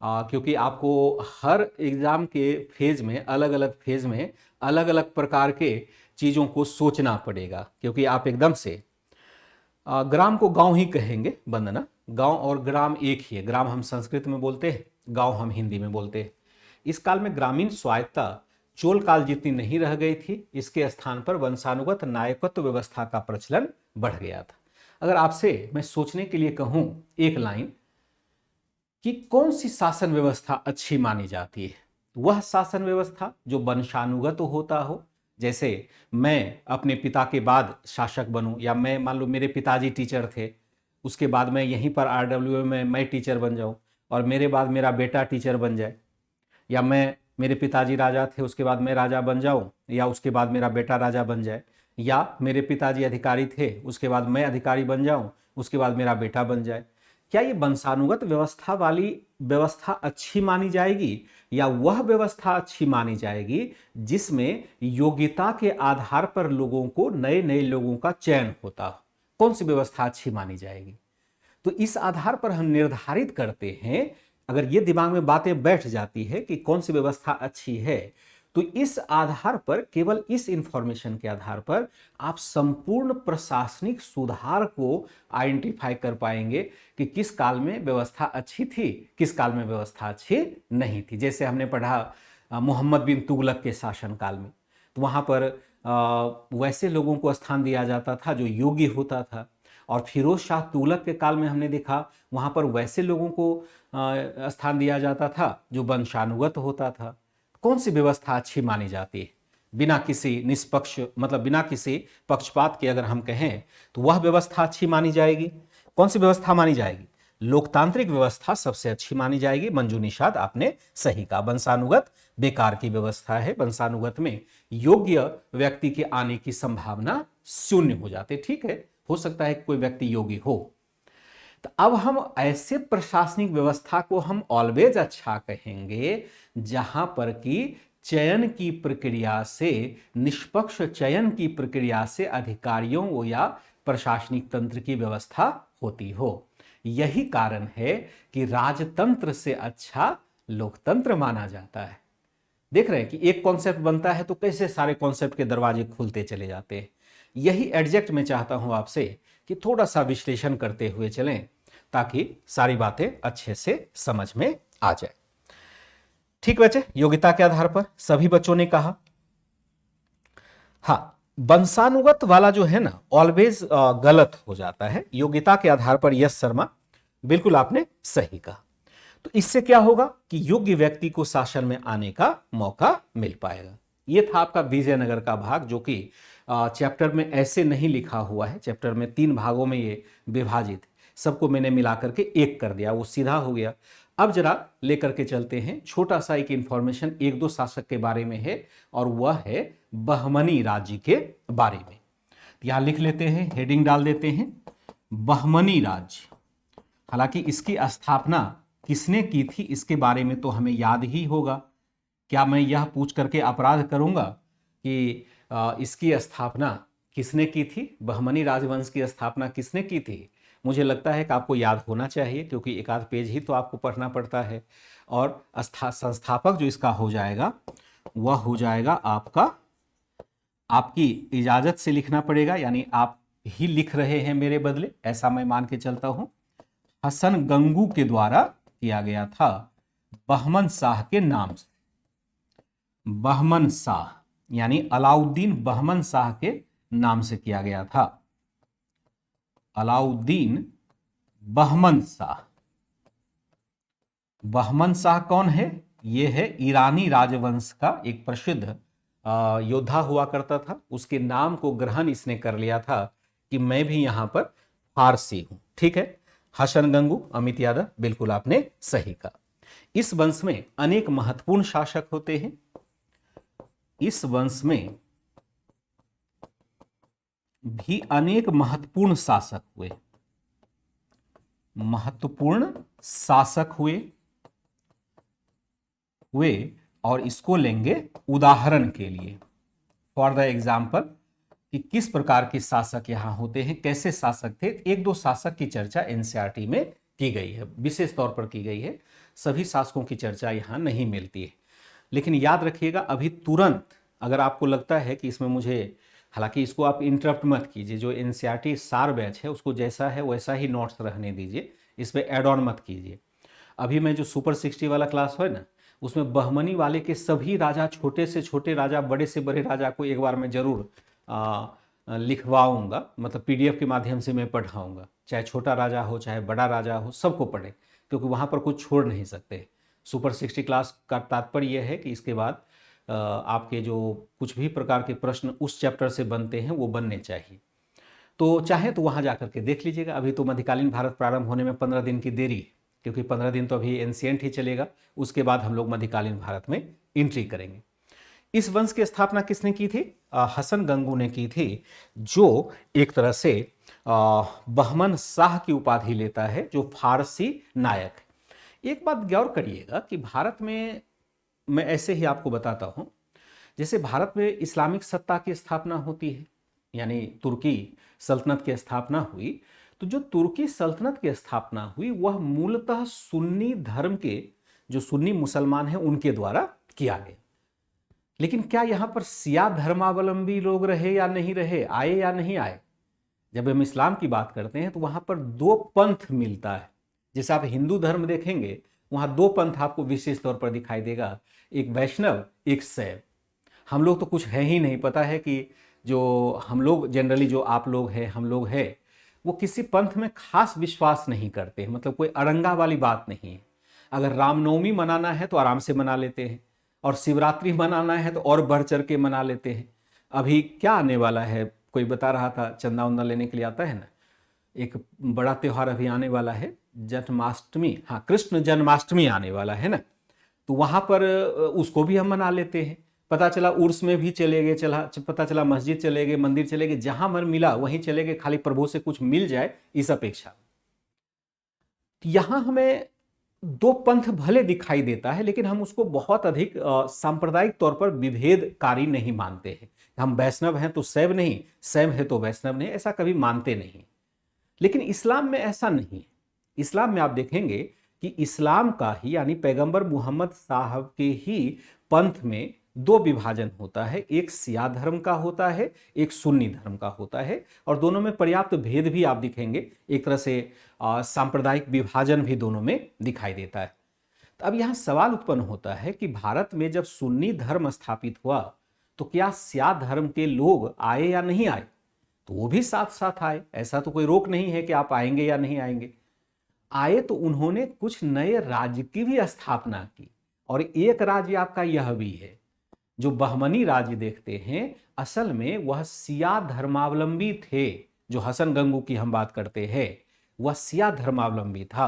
क्योंकि आपको हर एग्जाम के फेज में, अलग अलग फेज में अलग अलग प्रकार के चीज़ों को सोचना पड़ेगा, क्योंकि आप एकदम से ग्राम को गांव ही कहेंगे, वंदना। गांव और ग्राम एक ही है। ग्राम हम संस्कृत में बोलते हैं, गांव हम हिंदी में बोलते हैं। इस काल में ग्रामीण स्वायत्ता चोल काल जितनी नहीं रह गई थी। इसके स्थान पर वंशानुगत नायकत्व व्यवस्था का प्रचलन बढ़ गया था। अगर आपसे मैं सोचने के लिए कहूं एक लाइन कि कौन सी शासन व्यवस्था अच्छी मानी जाती है, वह शासन व्यवस्था जो वंशानुगत होता हो। जैसे मैं अपने पिता के बाद शासक बनूं, या मैं मान लो मेरे पिताजी टीचर थे, उसके बाद मैं यहीं पर RWA में मैं टीचर बन जाऊं, और मेरे बाद मेरा बेटा टीचर बन जाए, या मेरे पिताजी राजा थे, उसके बाद मैं राजा बन जाऊं, या उसके बाद मेरा बेटा राजा बन जाए, या मेरे पिताजी अधिकारी थे, उसके बाद मैं अधिकारी बन जाऊं, उसके बाद मेरा बेटा बन जाए। क्या ये वंशानुगत व्यवस्था वाली व्यवस्था अच्छी मानी जाएगी, या वह व्यवस्था अच्छी मानी जाएगी जिसमें योग्यता के आधार पर लोगों को, नए नए लोगों का चयन होता हो? कौन सी व्यवस्था अच्छी मानी जाएगी? तो इस आधार पर हम निर्धारित करते हैं। अगर ये दिमाग में बातें बैठ जाती है कि कौन सी व्यवस्था अच्छी है, तो इस आधार पर, केवल इस इंफॉर्मेशन के आधार पर आप संपूर्ण प्रशासनिक सुधार को आइडेंटिफाई कर पाएंगे कि किस काल में व्यवस्था अच्छी थी, किस काल में व्यवस्था अच्छी नहीं थी। जैसे हमने पढ़ा मोहम्मद बिन तुगलक के शासनकाल में, तो वहाँ पर वैसे लोगों को स्थान दिया जाता था जो योग्य होता था। और फिरोज शाह तुगलक के काल में हमने देखा, वहाँ पर वैसे लोगों को स्थान दिया जाता था जो वंशानुगत होता था। कौन सी व्यवस्था अच्छी मानी जाती है? बिना किसी निष्पक्ष मतलब बिना किसी पक्षपात के अगर हम कहें तो वह व्यवस्था अच्छी मानी जाएगी। कौन सी व्यवस्था मानी जाएगी? लोकतांत्रिक व्यवस्था सबसे अच्छी मानी जाएगी। मंजू निषाद आपने सही कहा। वंशानुगत बेकार की व्यवस्था है। वंशानुगत में योग्य व्यक्ति के आने की संभावना शून्य हो जाती। ठीक है, हो सकता है कि कोई व्यक्ति योग्य हो। तो अब हम ऐसे प्रशासनिक व्यवस्था को हम ऑलवेज अच्छा कहेंगे जहां पर कि चयन की प्रक्रिया से, निष्पक्ष चयन की प्रक्रिया से अधिकारियों या प्रशासनिक तंत्र की व्यवस्था होती हो। यही कारण है कि राजतंत्र से अच्छा लोकतंत्र माना जाता है। देख रहे हैं कि एक कॉन्सेप्ट बनता है तो कैसे सारे कॉन्सेप्ट के दरवाजे खुलते चले जाते हैं। यही एडजेक्ट मैं चाहता हूं आपसे कि थोड़ा सा विश्लेषण करते हुए चलें ताकि सारी बातें अच्छे से समझ में आ जाए। ठीक बच्चे, योग्यता के आधार पर सभी बच्चों ने कहा। हाँ, वंशानुगत वाला जो है ना ऑलवेज गलत हो जाता है। योग्यता के आधार पर यस शर्मा, बिल्कुल आपने सही कहा। तो इससे क्या होगा कि योग्य व्यक्ति को शासन में आने का मौका मिल पाएगा। यह था आपका विजयनगर का भाग, जो कि चैप्टर में ऐसे नहीं लिखा हुआ है। चैप्टर में 3 भागों में ये विभाजित, सबको मैंने मिलाकर के एक कर दिया, वो सीधा हो गया। अब जरा लेकर के चलते हैं, छोटा सा एक इंफॉर्मेशन 1-2 शासक के बारे में है और वह है बहमनी राज्य के बारे में। यहां लिख लेते हैं, हेडिंग डाल देते हैं, बहमनी राज्य। हालांकि इसकी स्थापना किसने की थी इसके बारे में तो हमें याद ही होगा। क्या मैं यह पूछ करके अपराध करूंगा कि इसकी स्थापना किसने की थी? बहमनी राजवंश की स्थापना किसने की थी? मुझे लगता है कि आपको याद होना चाहिए, क्योंकि एक आध पेज ही तो आपको पढ़ना पड़ता है। और संस्थापक जो इसका हो जाएगा वह हो जाएगा आपका, आपकी इजाजत से लिखना पड़ेगा, यानी आप ही लिख रहे हैं मेरे बदले, ऐसा मैं मान के चलता हूं। हसन गंगू के द्वारा किया गया था, बहमन शाह के नाम से। बहमन शाह यानी अलाउद्दीन बहमन शाह के नाम से किया गया था। अलाउद्दीन बहमन शाह। बहमन शाह कौन है? यह है ईरानी राजवंश का एक प्रसिद्ध योद्धा हुआ करता था। उसके नाम को ग्रहण इसने कर लिया था कि मैं भी यहां पर फारसी हूं। ठीक है, हसन गंगू, अमित यादव, बिल्कुल आपने सही कहा। इस वंश में अनेक महत्वपूर्ण शासक होते हैं। इस वंश में भी अनेक महत्वपूर्ण शासक हुए। महत्वपूर्ण शासक हुए और इसको लेंगे उदाहरण के लिए, फॉर द एग्जाम्पल, कि किस प्रकार के शासक यहां होते हैं, कैसे शासक थे। 1-2 शासक की चर्चा एनसीईआरटी में की गई है, विशेष तौर पर की गई है। सभी शासकों की चर्चा यहां नहीं मिलती है। लेकिन याद रखिएगा, अभी तुरंत अगर आपको लगता है कि इसमें मुझे, हालांकि इसको आप इंटरप्ट मत कीजिए, जो एनसीईआरटी सार बैच है उसको जैसा है वैसा ही नोट्स रहने दीजिए, इस पर एड ऑन मत कीजिए। अभी मैं जो सुपर 60 वाला क्लास है ना, उसमें बहमनी वाले के सभी राजा, छोटे से छोटे राजा, बड़े से बड़े राजा को एक बार मैं जरूर लिखवाऊंगा, मतलब पीडीएफ के माध्यम से मैं पढ़ाऊंगा। चाहे छोटा राजा हो चाहे बड़ा राजा हो, सबको पढ़े, क्योंकि वहाँ पर कुछ छोड़ नहीं सकते। सुपर 60 क्लास का तात्पर्य यह है कि इसके बाद आपके जो कुछ भी प्रकार के प्रश्न उस चैप्टर से बनते हैं वो बनने चाहिए। तो चाहे तो वहाँ जा करके देख लीजिएगा। अभी तो मध्यकालीन भारत प्रारंभ होने में 15 दिन की देरी है, क्योंकि 15 दिन तो अभी एंशिएंट ही चलेगा, उसके बाद हम लोग मध्यकालीन भारत में एंट्री करेंगे। इस वंश की स्थापना किसने की थी? हसन गंगू ने की थी, जो एक तरह से बहमन शाह की उपाधि लेता है, जो फारसी नायक है। एक बात गौर करिएगा कि भारत में, मैं ऐसे ही आपको बताता हूं, जैसे भारत में इस्लामिक सत्ता की स्थापना होती है, यानी तुर्की सल्तनत की स्थापना हुई, तो जो तुर्की सल्तनत की स्थापना हुई वह मूलतः सुन्नी धर्म के, जो सुन्नी मुसलमान हैं उनके द्वारा किया गया। लेकिन क्या यहां पर शिया धर्मावलंबी लोग रहे या नहीं रहे, आए या नहीं आए? जब हम इस्लाम की बात करते हैं तो वहां पर 2 पंथ मिलता है। जैसे आप हिंदू धर्म देखेंगे, वहां 2 पंथ आपको विशेष तौर पर दिखाई देगा, एक वैष्णव, एक शैव। हम लोग तो कुछ है ही नहीं, पता है कि जो हम लोग जनरली, जो आप लोग हैं, हम लोग हैं, वो किसी पंथ में खास विश्वास नहीं करते, मतलब कोई अड़ंगा वाली बात नहीं है। अगर रामनवमी मनाना है तो आराम से मना लेते हैं, और शिवरात्रि मनाना है तो और बढ़ चढ़ के मना लेते हैं। अभी क्या आने वाला है, कोई बता रहा था, चंदा उंदा लेने के लिए आता है ना, एक बड़ा त्योहार अभी आने वाला है, जन्माष्टमी, हाँ कृष्ण जन्माष्टमी आने वाला है ना, तो वहाँ पर उसको भी हम मना लेते हैं। पता चला उर्स में भी चले गए, पता चला मस्जिद चले गए, मंदिर चले गए, जहां मन मिला वहीं चले गए, खाली प्रभु से कुछ मिल जाए इस अपेक्षा। यहां हमें दो पंथ भले दिखाई देता है, लेकिन हम उसको बहुत अधिक सांप्रदायिक तौर पर विभेदकारी नहीं मानते हैं। हम वैष्णव हैं तो शैव नहीं, शैव है तो वैष्णव नहीं, ऐसा कभी मानते नहीं। लेकिन इस्लाम में ऐसा नहीं है। इस्लाम में आप देखेंगे कि इस्लाम का ही यानी पैगंबर मोहम्मद साहब के ही पंथ में दो विभाजन होता है, एक शिया धर्म का होता है, एक सुन्नी धर्म का होता है, और दोनों में पर्याप्त भेद भी आप दिखेंगे, एक तरह से सांप्रदायिक विभाजन भी दोनों में दिखाई देता है। तो अब यहां सवाल उत्पन्न होता है कि भारत में जब सुन्नी धर्म स्थापित हुआ तो क्या शिया धर्म के लोग आए या नहीं आए? तो वो भी साथ साथ आए, ऐसा तो कोई रोक नहीं है कि आप आएंगे या नहीं आएंगे। आए तो उन्होंने कुछ नए राज्य की भी स्थापना की, और एक राज्य आपका यह भी है, जो बहमनी राज्य देखते हैं, असल में वह शिया धर्मावलंबी थे। जो हसन गंगू की हम बात करते हैं, वह शिया धर्मावलंबी था।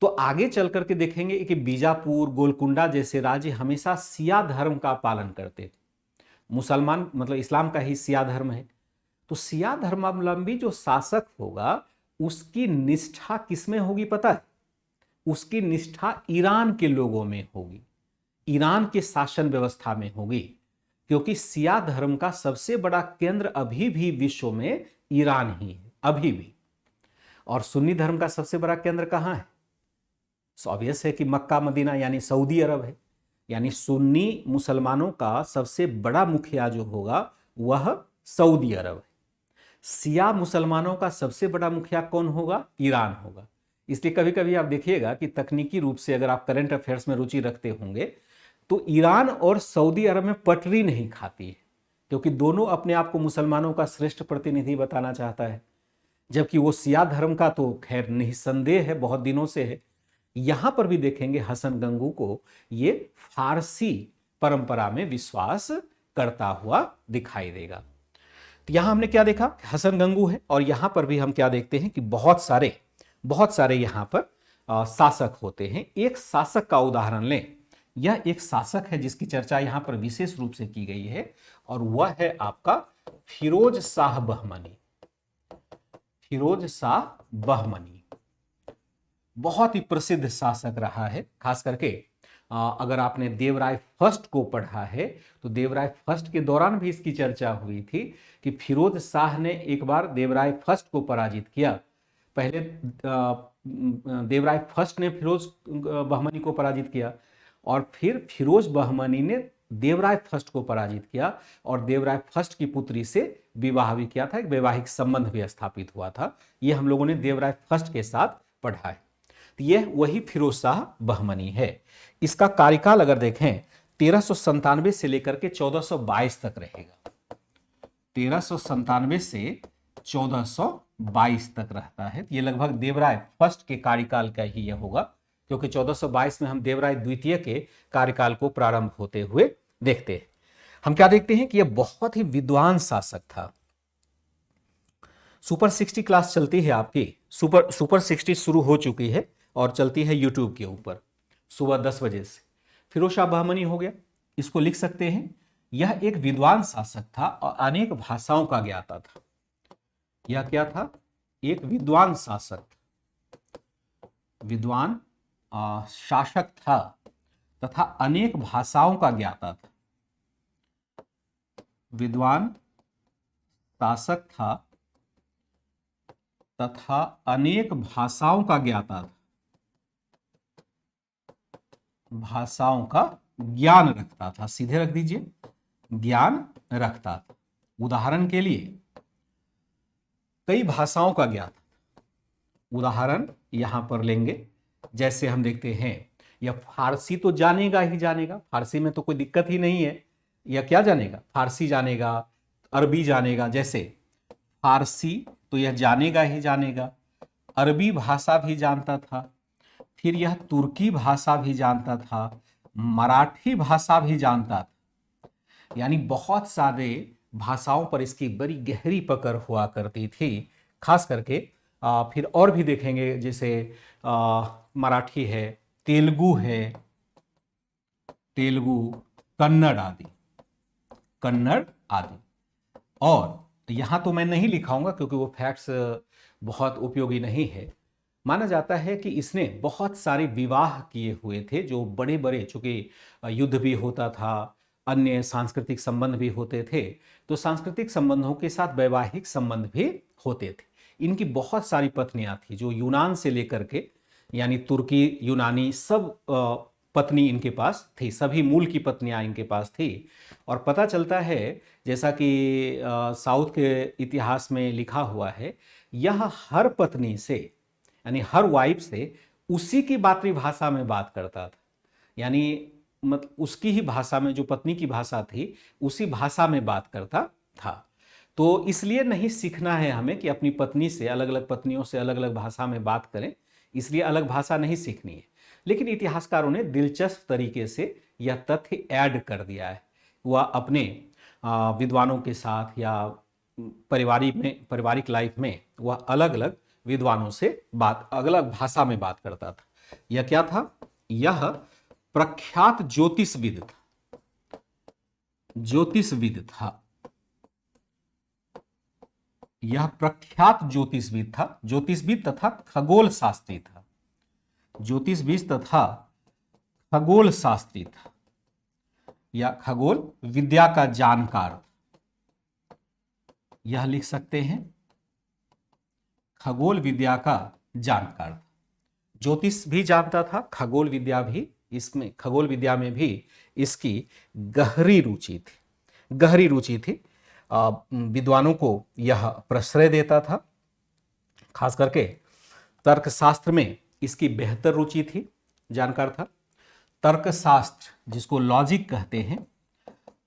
तो आगे चल करके देखेंगे कि बीजापुर, गोलकुंडा जैसे राज्य हमेशा शिया धर्म का पालन करते थे। मुसलमान मतलब इस्लाम का ही शिया धर्म है। तो शिया धर्मावलंबी जो शासक होगा, उसकी निष्ठा किसमें होगी पता है? उसकी निष्ठा ईरान के लोगों में होगी, ईरान के शासन व्यवस्था में होगी, क्योंकि शिया धर्म का सबसे बड़ा केंद्र अभी भी विश्व में ईरान ही है, अभी भी। और सुन्नी धर्म का सबसे बड़ा केंद्र कहां है? ऑब्वियस है कि मक्का मदीना यानी सऊदी अरब है। यानी सुन्नी मुसलमानों का सबसे बड़ा मुखिया जो होगा वह सऊदी अरब है। शिया मुसलमानों का सबसे बड़ा मुखिया कौन होगा? ईरान होगा। इसलिए कभी कभी आप देखिएगा कि तकनीकी रूप से अगर आप करंट अफेयर्स में रुचि रखते होंगे तो ईरान और सऊदी अरब में पटरी नहीं खाती है, क्योंकि दोनों अपने आप को मुसलमानों का श्रेष्ठ प्रतिनिधि बताना चाहता है, जबकि वो शिया धर्म का तो खैर निसंदेह है, बहुत दिनों से है। यहां पर भी देखेंगे हसन गंगू को ये फारसी परंपरा में विश्वास करता हुआ दिखाई देगा। तो यहां हमने क्या देखा? हसन गंगू है, और यहां पर भी हम क्या देखते हैं कि बहुत सारे यहां पर शासक होते हैं। एक शासक का उदाहरण लें। यह एक शासक है जिसकी चर्चा यहां पर विशेष रूप से की गई है, और वह है आपका फिरोज शाह बहमनी। फिरोज शाह बहमनी बहुत ही प्रसिद्ध शासक रहा है। खास करके अगर आपने देवराय फर्स्ट को पढ़ा है तो देवराय फर्स्ट के दौरान भी इसकी चर्चा हुई थी कि फिरोज शाह ने एक बार देवराय फर्स्ट को पराजित किया। पहले देवराय फर्स्ट ने फिरोज बहमनी को पराजित किया, और फिर फिरोज बहमनी ने देवराय फर्स्ट को पराजित किया, और देवराय फर्स्ट की पुत्री से विवाह भी किया था, एक वैवाहिक संबंध भी स्थापित हुआ था। यह हम लोगों ने देवराय फर्स्ट के साथ पढ़ा है। तो यह वही फिरोज शाह बहमनी है। इसका कार्यकाल अगर देखें 1397 से लेकर के 1422 तक रहेगा। 1397 से 1422 तक रहता है। ये लगभग देवराय फर्स्ट के कार्यकाल का ही यह होगा, क्योंकि 1422 में हम देवराय द्वितीय के कार्यकाल को प्रारंभ होते हुए देखते हैं। हम क्या देखते हैं कि यह बहुत ही विद्वान शासक था। सुपर 60 क्लास चलती है आपकी, सुपर 60 शुरू हो चुकी है और चलती है यूट्यूब के ऊपर सुबह 10 बजे से। फिरोज शाह बहमनी हो गया, इसको लिख सकते हैं। यह एक विद्वान शासक था और अनेक भाषाओं का ज्ञाता था। यह क्या था? एक विद्वान शासक, विद्वान शासक था तथा अनेक भाषाओं का ज्ञाता था। विद्वान शासक था तथा अनेक भाषाओं का ज्ञाता था, भाषाओं का ज्ञान रखता था। सीधे रख दीजिए, ज्ञान रखता था। उदाहरण के लिए कई भाषाओं का ज्ञान। उदाहरण यहां पर लेंगे, जैसे हम देखते हैं यह फारसी तो जानेगा ही जानेगा, फारसी में तो कोई दिक्कत ही नहीं है। यह क्या जानेगा? फारसी जानेगा, अरबी जानेगा। जैसे फारसी तो यह जानेगा ही जानेगा, अरबी भाषा भी जानता था, फिर यह तुर्की भाषा भी जानता था, मराठी भाषा भी जानता था। यानी बहुत सारे भाषाओं पर इसकी बड़ी गहरी पकड़ हुआ करती थी। खास करके फिर और भी देखेंगे, जैसे मराठी है, तेलुगु है, तेलुगु, कन्नड़ आदि, कन्नड़ आदि। और यहां तो मैं नहीं लिखाऊंगा क्योंकि वो फैक्ट्स बहुत उपयोगी नहीं है। माना जाता है कि इसने बहुत सारे विवाह किए हुए थे, जो बड़े बड़े, चूंकि युद्ध भी होता था, अन्य सांस्कृतिक संबंध भी होते थे, तो सांस्कृतिक संबंधों के साथ वैवाहिक संबंध भी होते थे। इनकी बहुत सारी पत्नियां थी, जो यूनान से लेकर के, यानी तुर्की, यूनानी, सब पत्नी इनके पास थी, सभी मूल की पत्नियां इनके पास थी। और पता चलता है, जैसा कि साउथ के इतिहास में लिखा हुआ है, यह हर पत्नी से, यानी हर वाइफ से उसी की मातृभाषा में बात करता था। यानी मतलब उसकी ही भाषा में, जो पत्नी की भाषा थी, उसी भाषा में बात करता था। तो इसलिए नहीं सीखना है हमें कि अपनी पत्नी से, अलग अलग पत्नियों से अलग अलग भाषा में बात करें, इसलिए अलग भाषा नहीं सीखनी है। लेकिन इतिहासकारों ने दिलचस्प तरीके से यह तथ्य ऐड कर दिया है। वह अपने विद्वानों के साथ या पारिवारिक लाइफ में वह अलग अलग विद्वानों से बात, अलग अलग भाषा में बात करता था। यह क्या था? यह प्रख्यात ज्योतिषविद था, ज्योतिषविद था। यह प्रख्यात ज्योतिषविद था, ज्योतिषविद तथा खगोल शास्त्री था, ज्योतिषविद तथा खगोल शास्त्री था, या खगोल विद्या का जानकार, यह लिख सकते हैं, खगोल विद्या का जानकार। ज्योतिष भी जानता था, खगोल विद्या भी, इसमें खगोल विद्या में भी इसकी गहरी रुचि थी, गहरी रुचि थी। विद्वानों को यह प्रश्रय देता था। खास करके तर्कशास्त्र में इसकी बेहतर रुचि थी, जानकार था। तर्कशास्त्र, जिसको लॉजिक कहते हैं,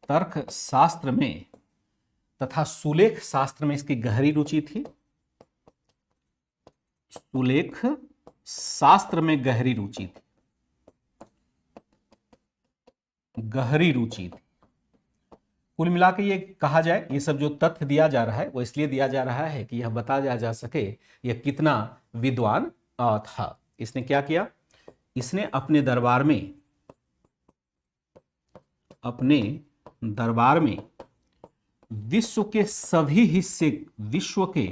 तर्कशास्त्र में तथा सुलेख शास्त्र में इसकी गहरी रुचि थी। सुलेख शास्त्र में गहरी रुचि थी, गहरी रुचि थी। कुल मिला के ये कहा जाए, ये सब जो तथ्य दिया जा रहा है वो इसलिए दिया जा रहा है कि यह बताया जा सके यह कितना विद्वान था। इसने क्या किया? इसने अपने दरबार में विश्व के सभी हिस्से, विश्व के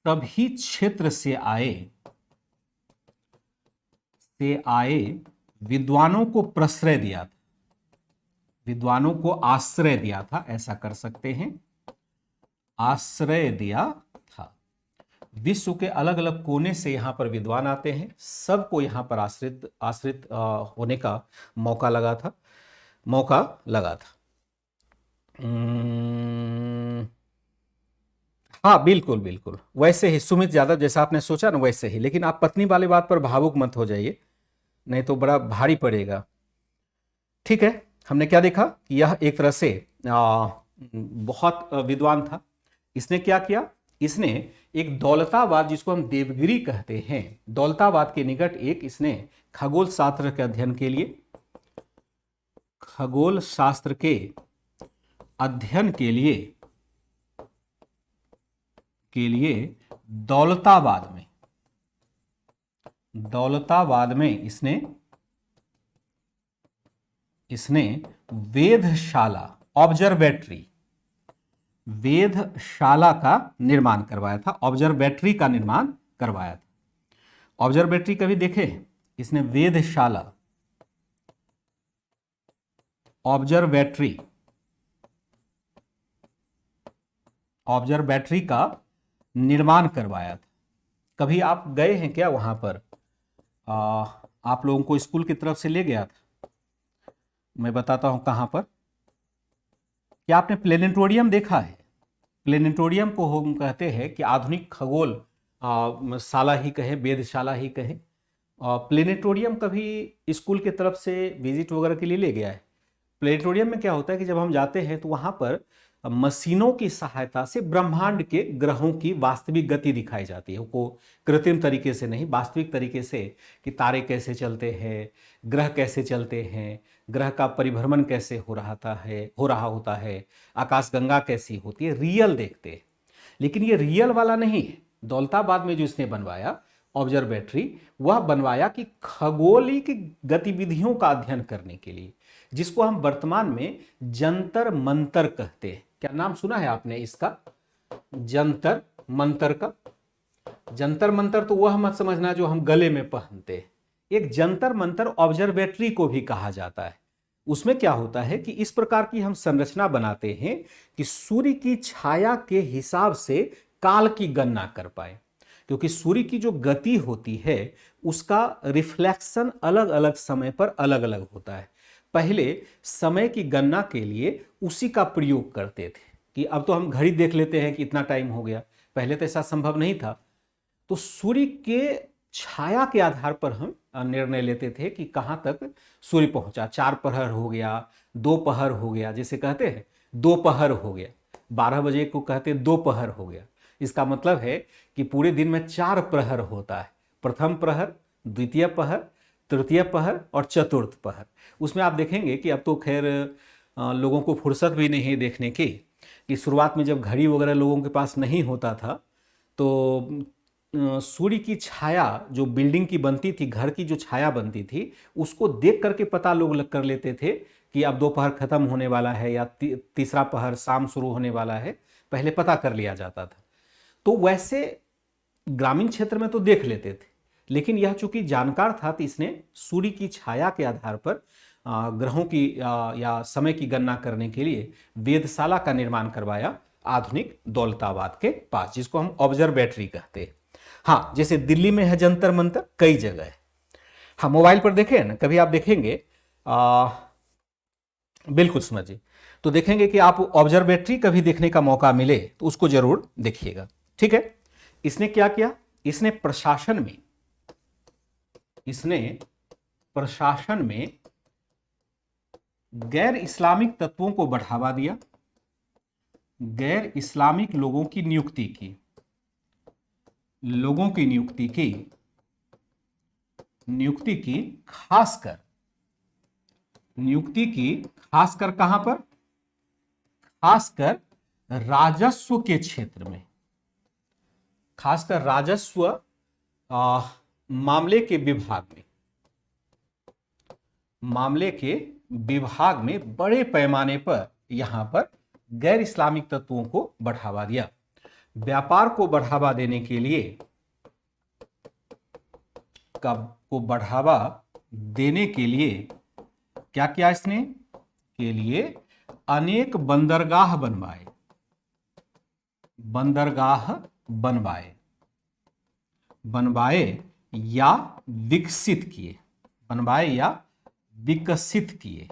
सभी क्षेत्र से आए विद्वानों को प्रश्रय दिया था, विद्वानों को आश्रय दिया था, ऐसा कर सकते हैं, आश्रय दिया था। विश्व के अलग अलग कोने से यहां पर विद्वान आते हैं, सबको यहां पर आश्रित होने का मौका लगा था। हाँ, बिल्कुल बिल्कुल वैसे ही सुमित यादव, जैसा आपने सोचा ना वैसे ही। लेकिन आप पत्नी वाली बात पर भावुक मत हो जाइए, नहीं तो बड़ा भारी पड़ेगा। ठीक है, हमने क्या देखा कि यह एक तरह से बहुत विद्वान था। इसने क्या किया? इसने एक दौलतावाद, जिसको हम देवगिरी कहते हैं, दौलतावाद के निकट एक इसने खगोल शास्त्र के अध्ययन के लिए, खगोल शास्त्र के अध्ययन के लिए दौलताबाद में इसने वेधशाला, वेधशाला का निर्माण करवाया था, ऑब्जर्वेटरी का निर्माण करवाया था। ऑब्जर्वेटरी कभी देखे? इसने वेधशाला, ऑब्जर्वेटरी का निर्माण करवाया था। कभी आप गए हैं क्या वहां पर? आप लोगों को स्कूल की तरफ से ले गया था। मैं बताता हूं कहां पर। क्या आपने प्लेनेटोरियम देखा है? प्लेनेटोरियम को हम कहते हैं कि आधुनिक खगोल शाला ही कहें, वेधशाला ही कहें। प्लेनेटोरियम कभी स्कूल की तरफ से विजिट वगैरह के लिए ले गया है? प्लेनेटोरियम में क्या होता है कि जब हम जाते हैं तो वहाँ पर मशीनों की सहायता से ब्रह्मांड के ग्रहों की वास्तविक गति दिखाई जाती है, वो कृत्रिम तरीके से नहीं, वास्तविक तरीके से, कि तारे कैसे चलते हैं, ग्रह कैसे चलते हैं, ग्रह का परिभ्रमण कैसे हो रहा होता है, आकाशगंगा कैसी होती है, रियल देखते हैं। लेकिन ये रियल वाला नहीं है। दौलताबाद में जो इसने बनवाया ऑब्जर्वेटरी, वह बनवाया कि खगोलिक गतिविधियों का अध्ययन करने के लिए, जिसको हम वर्तमान में जंतर मंतर कहते हैं। क्या नाम सुना है आपने इसका, जंतर मंतर का? जंतर मंतर तो वह मत समझना जो हम गले में पहनते हैं। एक जंतर मंतर ऑब्जर्वेटरी को भी कहा जाता है। उसमें क्या होता है कि इस प्रकार की हम संरचना बनाते हैं कि सूर्य की छाया के हिसाब से काल की गणना कर पाए, क्योंकि सूर्य की जो गति होती है उसका रिफ्लेक्शन अलग अलग समय पर अलग अलग होता है। पहले समय की गणना के लिए उसी का प्रयोग करते थे, कि अब तो हम घड़ी देख लेते हैं कि इतना टाइम हो गया, पहले तो ऐसा संभव नहीं था। तो सूर्य के छाया के आधार पर हम निर्णय लेते थे कि कहां तक सूर्य पहुंचा। 4 पहर हो गया, 2 पहर हो गया, जैसे कहते हैं 2 पहर हो गया, 12 बजे को कहते 2 पहर हो गया। इसका मतलब है कि पूरे दिन में 4 प्रहर होता है, प्रथम प्रहर, द्वितीय पहर, तृतीय पहर और चतुर्थ पहर। उसमें आप देखेंगे कि अब तो खैर लोगों को फुर्सत भी नहीं है देखने की, कि शुरुआत में जब घड़ी वगैरह लोगों के पास नहीं होता था तो सूर्य की छाया जो बिल्डिंग की बनती थी, घर की जो छाया बनती थी, उसको देख करके पता लोग कर लेते थे कि अब दोपहर खत्म होने वाला है या तीसरा पहर शाम शुरू होने वाला है, पहले पता कर लिया जाता था। तो वैसे ग्रामीण क्षेत्र में तो देख लेते थे, लेकिन यह चूंकि जानकार था तो इसने सूर्य की छाया के आधार पर ग्रहों की या समय की गणना करने के लिए वेधशाला का निर्माण करवाया आधुनिक दौलताबाद के पास, जिसको हम ऑब्जर्वेटरी कहते हैं। हाँ, जैसे दिल्ली में है जंतर मंतर, कई जगह है। हाँ, मोबाइल पर देखें ना, कभी आप देखेंगे बिल्कुल समझिए, तो देखेंगे कि आप ऑब्जर्वेटरी कभी देखने का मौका मिले तो उसको जरूर देखिएगा। ठीक है, इसने क्या किया, इसने प्रशासन में गैर इस्लामिक तत्वों को बढ़ावा दिया, गैर इस्लामिक लोगों की नियुक्ति की, खासकर कहां पर, खासकर राजस्व के क्षेत्र में, खासकर राजस्व मामले के विभाग में बड़े पैमाने पर यहां पर गैर इस्लामिक तत्वों को बढ़ावा दिया। व्यापार को बढ़ावा देने के लिए क्या किया इसने, के लिए अनेक बंदरगाह बनवाए या विकसित किए।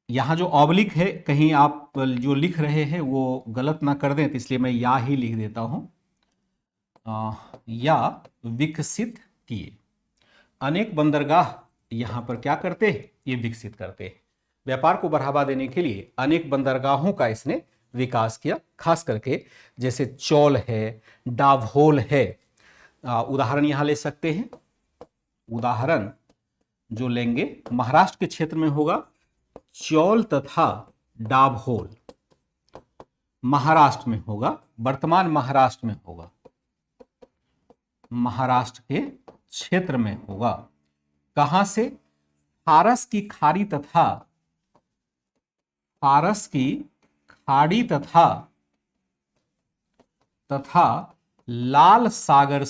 यहां जो ऑब्लिक है, कहीं आप जो लिख रहे हैं वो गलत ना कर दें, तो इसलिए मैं या ही लिख देता हूं, या विकसित किए। अनेक बंदरगाह यहां पर क्या करते हैं, ये विकसित करते हैं। व्यापार को बढ़ावा देने के लिए अनेक बंदरगाहों का इसने विकास किया, खास करके जैसे चौल है, डाभोल है। उदाहरण यहां ले सकते हैं, उदाहरण जो लेंगे महाराष्ट्र के क्षेत्र में होगा चौल तथा डाभोल, महाराष्ट्र में होगा, वर्तमान महाराष्ट्र में होगा, महाराष्ट्र के क्षेत्र में होगा। कहां से, फारस की खाड़ी तथा लाल सागर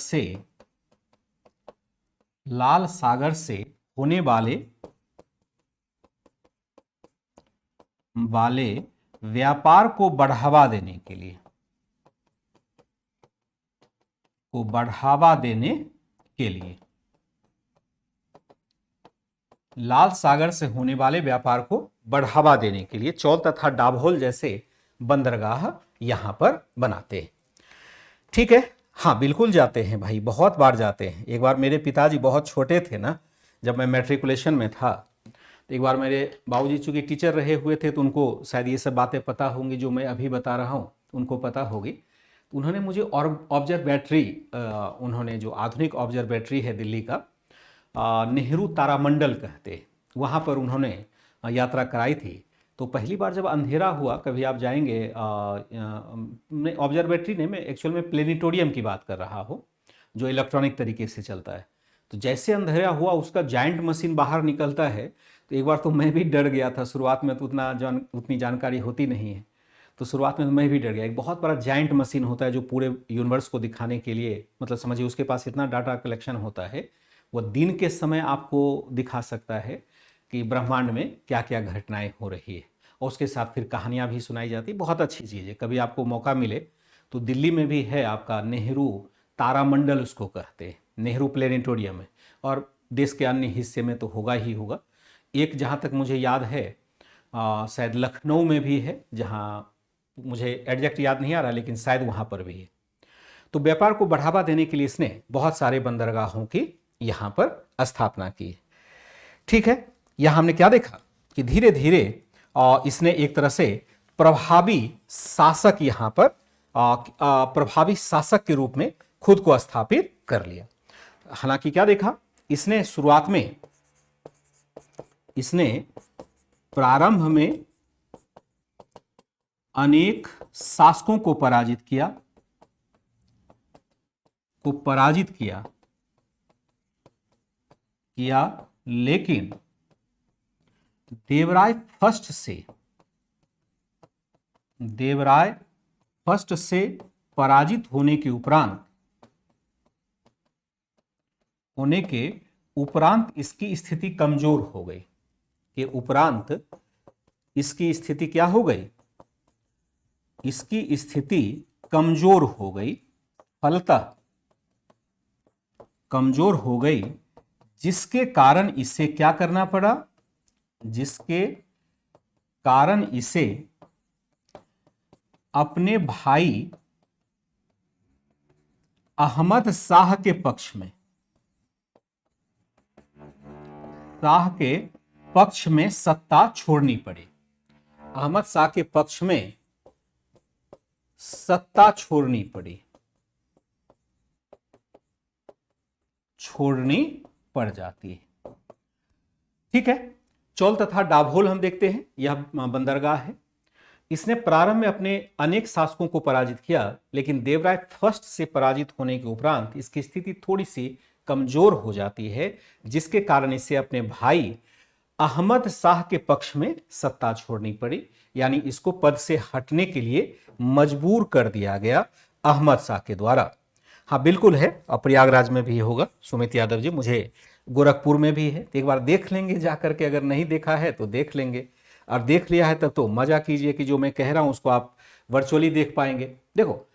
से होने वाले व्यापार को बढ़ावा देने के लिए लाल सागर से होने वाले व्यापार को बढ़ावा देने के लिए चौल तथा डाभोल जैसे बंदरगाह यहां पर बनाते हैं। ठीक है, हाँ बिल्कुल जाते हैं भाई, बहुत बार जाते हैं। एक बार मेरे पिताजी बहुत छोटे थे ना, जब मैं मैट्रिकुलेशन में था, तो एक बार मेरे बाबूजी चूँकि टीचर रहे हुए थे तो उनको शायद ये सब बातें पता होंगी जो मैं अभी बता रहा हूँ, उनको पता होगी। तो उन्होंने मुझे ऑब्जर्वेटरी, उन्होंने जो आधुनिक ऑब्जर्वेटरी है दिल्ली का, नेहरू तारामंडल कहते, वहाँ पर उन्होंने यात्रा कराई थी। तो पहली बार जब अंधेरा हुआ, कभी आप जाएंगे, मैं ऑब्जर्वेटरी नहीं, मैं एक्चुअल में प्लेनेटोरियम की बात कर रहा हूँ जो इलेक्ट्रॉनिक तरीके से चलता है। तो जैसे अंधेरा हुआ उसका जायंट मशीन बाहर निकलता है, तो एक बार तो मैं भी डर गया था। शुरुआत में तो उतनी जानकारी होती नहीं है, तो शुरुआत में तो मैं भी डर गया। एक बहुत बड़ा जायंट मशीन होता है जो पूरे यूनिवर्स को दिखाने के लिए, मतलब समझिए उसके पास इतना डाटा कलेक्शन होता है, वो दिन के समय आपको दिखा सकता है कि ब्रह्मांड में क्या क्या घटनाएं हो रही है, और उसके साथ फिर कहानियाँ भी सुनाई जाती। बहुत अच्छी चीज़ है, कभी आपको मौका मिले तो दिल्ली में भी है आपका नेहरू तारामंडल, उसको कहते हैं, नेहरू प्लेनेटोरियम है, और देश के अन्य हिस्से में तो होगा ही होगा। एक जहाँ तक मुझे याद है शायद लखनऊ में भी है, जहाँ मुझे एग्जैक्ट याद नहीं आ रहा, लेकिन शायद वहाँ पर भी है। तो व्यापार को बढ़ावा देने के लिए इसने बहुत सारे बंदरगाहों की यहाँ पर स्थापना की। ठीक है, यहाँ हमने क्या देखा कि धीरे धीरे इसने एक तरह से प्रभावी शासक यहाँ पर प्रभावी शासक के रूप में खुद को स्थापित कर लिया। हालांकि क्या देखा इसने, शुरुआत में इसने प्रारंभ में अनेक शासकों को पराजित किया, लेकिन देवराय फर्स्ट से पराजित होने के उपरांत इसकी स्थिति कमजोर हो गई। के उपरांत इसकी स्थिति क्या हो गई? इसकी स्थिति कमजोर हो गई, फलतः कमजोर हो गई, जिसके कारण इसे क्या करना पड़ा? जिसके कारण इसे अपने भाई अहमद शाह के पक्ष में सत्ता छोड़नी पड़ी। अहमद शाह के पक्ष में सत्ता छोड़नी पड़ जाती है। ठीक है, चौल तथा डाभोल हम देखते हैं, यह बंदरगाह है। इसने प्रारंभ में अपने अनेक शासकों को पराजित किया, लेकिन देवराय फर्स्ट से पराजित होने के उपरांत इसकी स्थिति थोड़ी सी कमजोर हो जाती है, जिसके कारण इसे अपने भाई अहमद शाह के पक्ष में सत्ता छोड़नी पड़ी, यानी इसको पद से हटने के लिए मजबूर कर दिया गया अहमद शाह के द्वारा। हाँ बिल्कुल है, और प्रयागराज में भी होगा सुमित यादव जी, मुझे गोरखपुर में भी है। एक बार देख लेंगे जाकर के, अगर नहीं देखा है तो देख लेंगे, और देख लिया है तब तो मजा कीजिए कि जो मैं कह रहा हूं उसको आप वर्चुअली देख पाएंगे। देखो,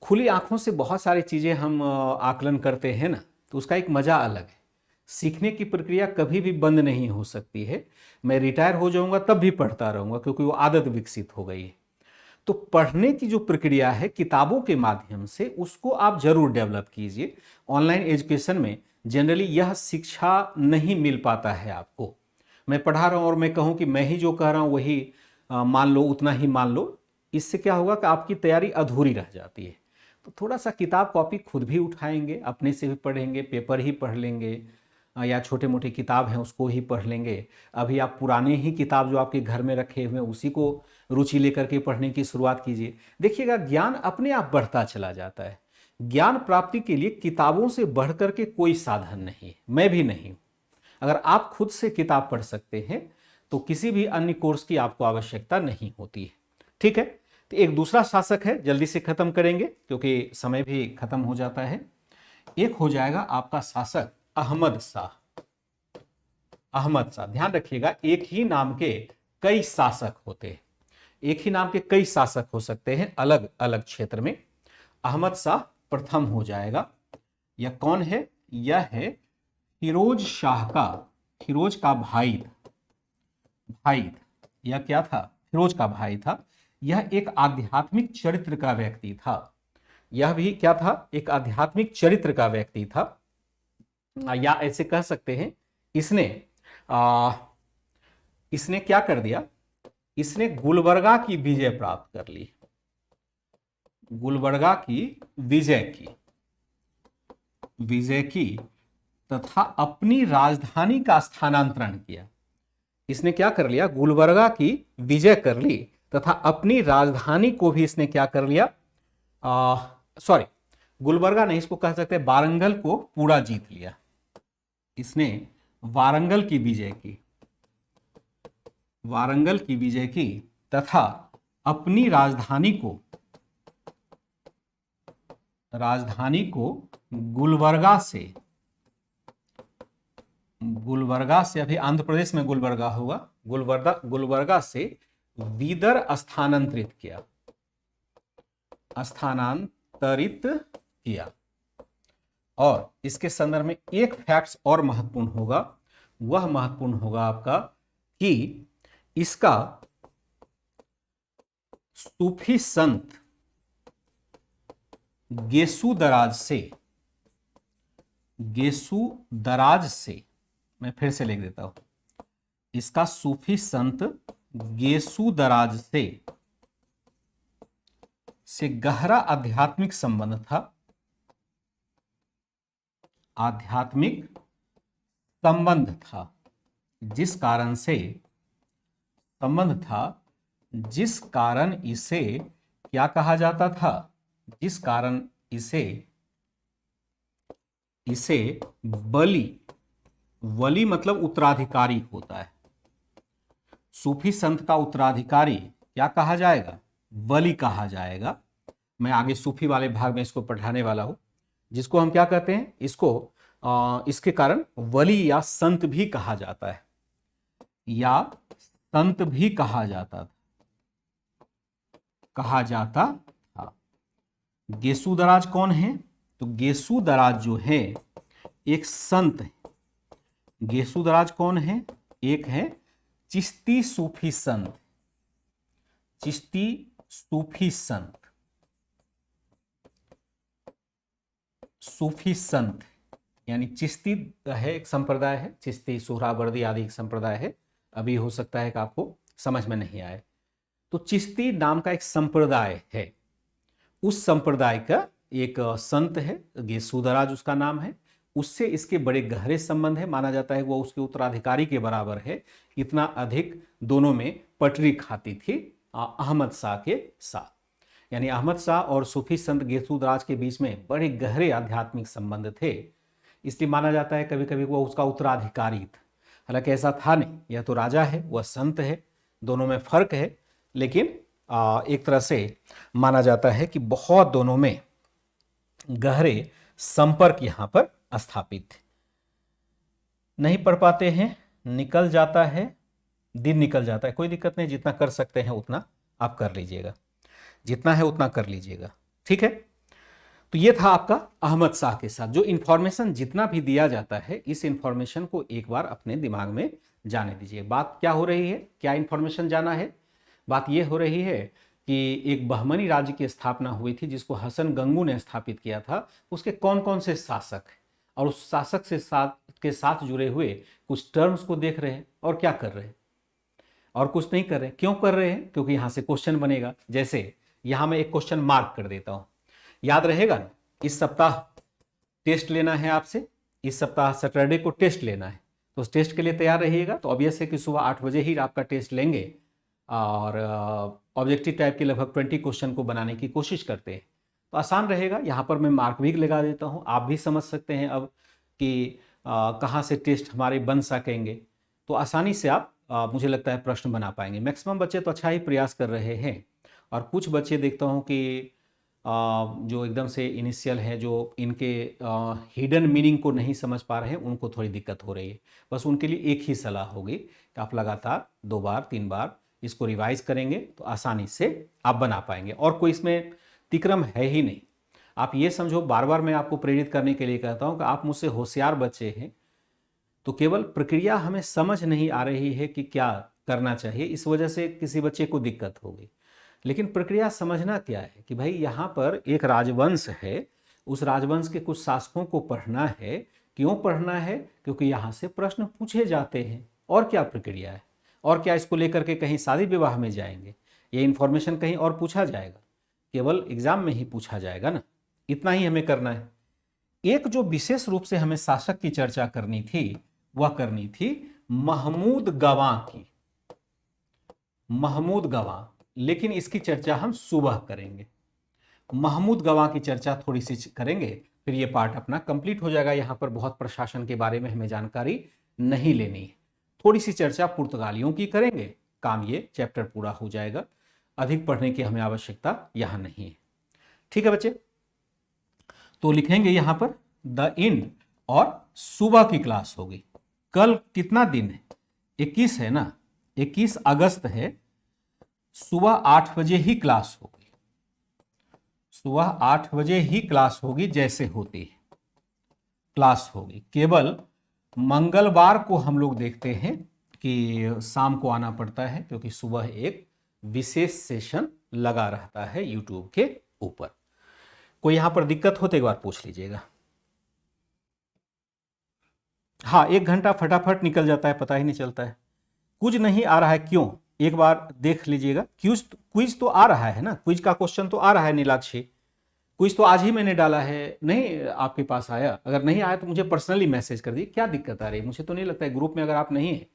खुली आंखों से बहुत सारी चीजें हम आकलन करते हैं ना, तो उसका एक मजा अलग है। सीखने की प्रक्रिया कभी भी बंद नहीं हो सकती है। मैं रिटायर हो जाऊंगा तब भी पढ़ता रहूंगा, क्योंकि वो आदत विकसित हो गई है। तो पढ़ने की जो प्रक्रिया है किताबों के माध्यम से, उसको आप जरूर डेवलप कीजिए। ऑनलाइन एजुकेशन में जनरली यह शिक्षा नहीं मिल पाता है आपको। मैं पढ़ा रहा हूं और मैं कहूं कि मैं ही जो कह रहा हूं वही मान लो, उतना ही मान लो, इससे क्या होगा कि आपकी तैयारी अधूरी रह जाती है। तो थोड़ा सा किताब कॉपी खुद भी उठाएंगे, अपने से भी पढ़ेंगे, पेपर ही पढ़ लेंगे, या छोटे मोटे किताब हैं उसको ही पढ़ लेंगे। अभी आप पुराने ही किताब जो आपके घर में रखे हुए हैं उसी को रुचि लेकर के पढ़ने की शुरुआत कीजिए। देखिएगा, ज्ञान अपने आप बढ़ता चला जाता है। ज्ञान प्राप्ति के लिए किताबों से बढ़कर के कोई साधन नहीं, मैं भी नहीं। अगर आप खुद से किताब पढ़ सकते हैं तो किसी भी अन्य कोर्स की आपको आवश्यकता नहीं होती है। ठीक है, तो एक दूसरा शासक है, जल्दी से खत्म करेंगे क्योंकि समय भी खत्म हो जाता है। एक हो जाएगा आपका शासक अहमद शाह। अहमद शाह, ध्यान रखिएगा, एक ही नाम के कई शासक होते हैं, एक ही नाम के कई शासक हो सकते हैं अलग अलग क्षेत्र में। अहमद शाह प्रथम हो जाएगा। यह कौन है? यह है फिरोज का भाई यह क्या था? फिरोज का भाई था। यह एक आध्यात्मिक चरित्र का व्यक्ति था। यह भी क्या था? एक आध्यात्मिक चरित्र का व्यक्ति था, या ऐसे कह सकते हैं इसने इसने क्या कर दिया, इसने गुलबर्गा की विजय प्राप्त कर ली, गुलबर्गा की विजय की, तथा अपनी राजधानी का स्थानांतरण किया। इसने क्या कर लिया, गुलबर्गा की विजय कर ली तथा अपनी राजधानी को भी इसने क्या कर लिया, सॉरी गुलबर्गा नहीं, इसको कह सकते हैं वारंगल को पूरा जीत लिया। इसने वारंगल की विजय की, वारंगल की विजय की तथा अपनी राजधानी को गुलबर्गा से अभी आंध्र प्रदेश में गुलबर्गा होगा, गुलबर्गा से बीदर स्थानांतरित किया। और इसके संदर्भ में एक फैक्ट्स और महत्वपूर्ण होगा, वह महत्वपूर्ण होगा आपका कि इसका सूफी संत गेसु दराज से, मैं फिर से लिख देता हूं, इसका सूफी संत गेसु दराज से गहरा आध्यात्मिक संबंध था, जिस कारण इसे क्या कहा जाता था, जिस कारण इसे वली मतलब उत्तराधिकारी होता है। सूफी संत का उत्तराधिकारी क्या कहा जाएगा, वली कहा जाएगा। मैं आगे सूफी वाले भाग में इसको पढ़ाने वाला हूं, जिसको हम क्या कहते हैं, इसको इसके कारण वली या संत भी कहा जाता है, कहा जाता था। गेसु दराज कौन है, तो गेसु दराज जो है एक संत है। गेसु दराज कौन है, एक है चिश्ती सूफी संत, सूफी संत यानी चिश्ती है, एक संप्रदाय है, चिश्ती सोहरावर्दी आदि एक संप्रदाय है। अभी हो सकता है कि आपको समझ में नहीं आए, तो चिश्ती नाम का एक संप्रदाय है, उस संप्रदाय का एक संत है, गेसु दराज उसका नाम है। उससे इसके बड़े गहरे संबंध है, माना जाता है वो उसके उत्तराधिकारी के बराबर है। इतना अधिक दोनों में पटरी खाती थी अहमद शाह के साथ। यानी अहमद शाह और सूफी संत गेसु दराज के बीच में बड़े गहरे आध्यात्मिक संबंध थे, इसलिए माना जाता है कभी कभी वो उसका उत्तराधिकारी था। हालांकि ऐसा था नहीं, यह तो राजा है, वह संत है, दोनों में फर्क है, लेकिन एक तरह से माना जाता है कि बहुत दोनों में गहरे संपर्क यहां पर स्थापित थे। नहीं पढ़ पाते हैं, निकल जाता है, दिन निकल जाता है, कोई दिक्कत नहीं, जितना कर सकते हैं उतना आप कर लीजिएगा, जितना है उतना कर लीजिएगा, ठीक है। तो ये था आपका अहमद शाह के साथ। जो इंफॉर्मेशन जितना भी दिया जाता है, इस इंफॉर्मेशन को एक बार अपने दिमाग में जाने दीजिए। बात क्या हो रही है, क्या इंफॉर्मेशन जाना है, बात यह हो रही है कि एक बहमनी राज्य की स्थापना हुई थी जिसको हसन गंगू ने स्थापित किया था। उसके कौन कौन से शासक हैं और उस शासक के साथ जुड़े हुए कुछ टर्म्स को देख रहे हैं और क्या कर रहे हैं और कुछ नहीं कर रहे हैं। क्यों कर रहे हैं, क्योंकि यहां से क्वेश्चन बनेगा। जैसे यहां मैं एक क्वेश्चन मार्क कर देता हूं, याद रहेगा ना, इस सप्ताह टेस्ट लेना है आपसे, इस सप्ताह सैटरडे को टेस्ट लेना है, तो उस टेस्ट के लिए तैयार रहिएगा। तो ऑब्वियस है कि सुबह 8 बजे ही आपका टेस्ट लेंगे और ऑब्जेक्टिव टाइप के लगभग 20 क्वेश्चन को बनाने की कोशिश करते हैं, तो आसान रहेगा। यहाँ पर मैं मार्क भी लगा देता हूँ, आप भी समझ सकते हैं अब कि कहाँ से टेस्ट हमारे बन सकेंगे, तो आसानी से आप मुझे लगता है प्रश्न बना पाएंगे। मैक्सिमम बच्चे तो अच्छा ही प्रयास कर रहे हैं, और कुछ बच्चे देखता हूँ कि जो एकदम से इनिशियल है, जो इनके हिडन मीनिंग को नहीं समझ पा रहे हैं, उनको थोड़ी दिक्कत हो रही है। बस उनके लिए एक ही सलाह होगी कि आप लगातार 2 बार 3 बार इसको रिवाइज करेंगे तो आसानी से आप बना पाएंगे, और कोई इसमें तिक्रम है ही नहीं। आप ये समझो, बार बार मैं आपको प्रेरित करने के लिए कहता हूँ कि आप मुझसे होशियार बच्चे हैं, तो केवल प्रक्रिया हमें समझ नहीं आ रही है कि क्या करना चाहिए, इस वजह से किसी बच्चे को दिक्कत होगी। लेकिन प्रक्रिया समझना क्या है कि भाई यहाँ पर एक राजवंश है, उस राजवंश के कुछ शासकों को पढ़ना है। क्यों पढ़ना है, क्योंकि यहाँ से प्रश्न पूछे जाते हैं, और क्या प्रक्रिया है। और क्या इसको लेकर के कहीं शादी विवाह में जाएंगे? ये इन्फॉर्मेशन कहीं और पूछा जाएगा? केवल एग्जाम में ही पूछा जाएगा ना। इतना ही हमें करना है। एक जो विशेष रूप से हमें शासक की चर्चा करनी थी, वह करनी थी महमूद गवां की। महमूद गवां, लेकिन इसकी चर्चा हम सुबह करेंगे। महमूद गवां की चर्चा थोड़ी सी करेंगे, फिर ये पार्ट अपना कंप्लीट हो जाएगा। यहां पर बहुत प्रशासन के बारे में हमें जानकारी नहीं लेनी है। थोड़ी सी चर्चा पुर्तगालियों की करेंगे, काम ये चैप्टर पूरा हो जाएगा। अधिक पढ़ने की हमें आवश्यकता यहां नहीं है। ठीक है बच्चे, तो लिखेंगे यहां पर द इन, और सुबह की क्लास होगी। कल कितना दिन है? 21 है ना, 21 अगस्त है। सुबह 8 बजे ही क्लास होगी। सुबह 8 बजे ही क्लास होगी, जैसे होती है क्लास होगी। केवल मंगलवार को हम लोग देखते हैं कि शाम को आना पड़ता है, क्योंकि सुबह एक विशेष सेशन लगा रहता है यूट्यूब के ऊपर। कोई यहां पर दिक्कत हो तो एक बार पूछ लीजिएगा। हाँ, 1 घंटा फटाफट निकल जाता है, पता ही नहीं चलता है। कुछ नहीं आ रहा है, क्यों? एक बार देख लीजिएगा। क्विज तो आ रहा है ना, क्विज का क्वेश्चन तो आ रहा है नीलाक्षी। क्विज तो आज ही मैंने डाला है, नहीं आपके पास आया? अगर नहीं आया तो मुझे पर्सनली मैसेज कर दी, क्या दिक्कत आ रही है? मुझे तो नहीं लगता है, ग्रुप में अगर आप नहीं है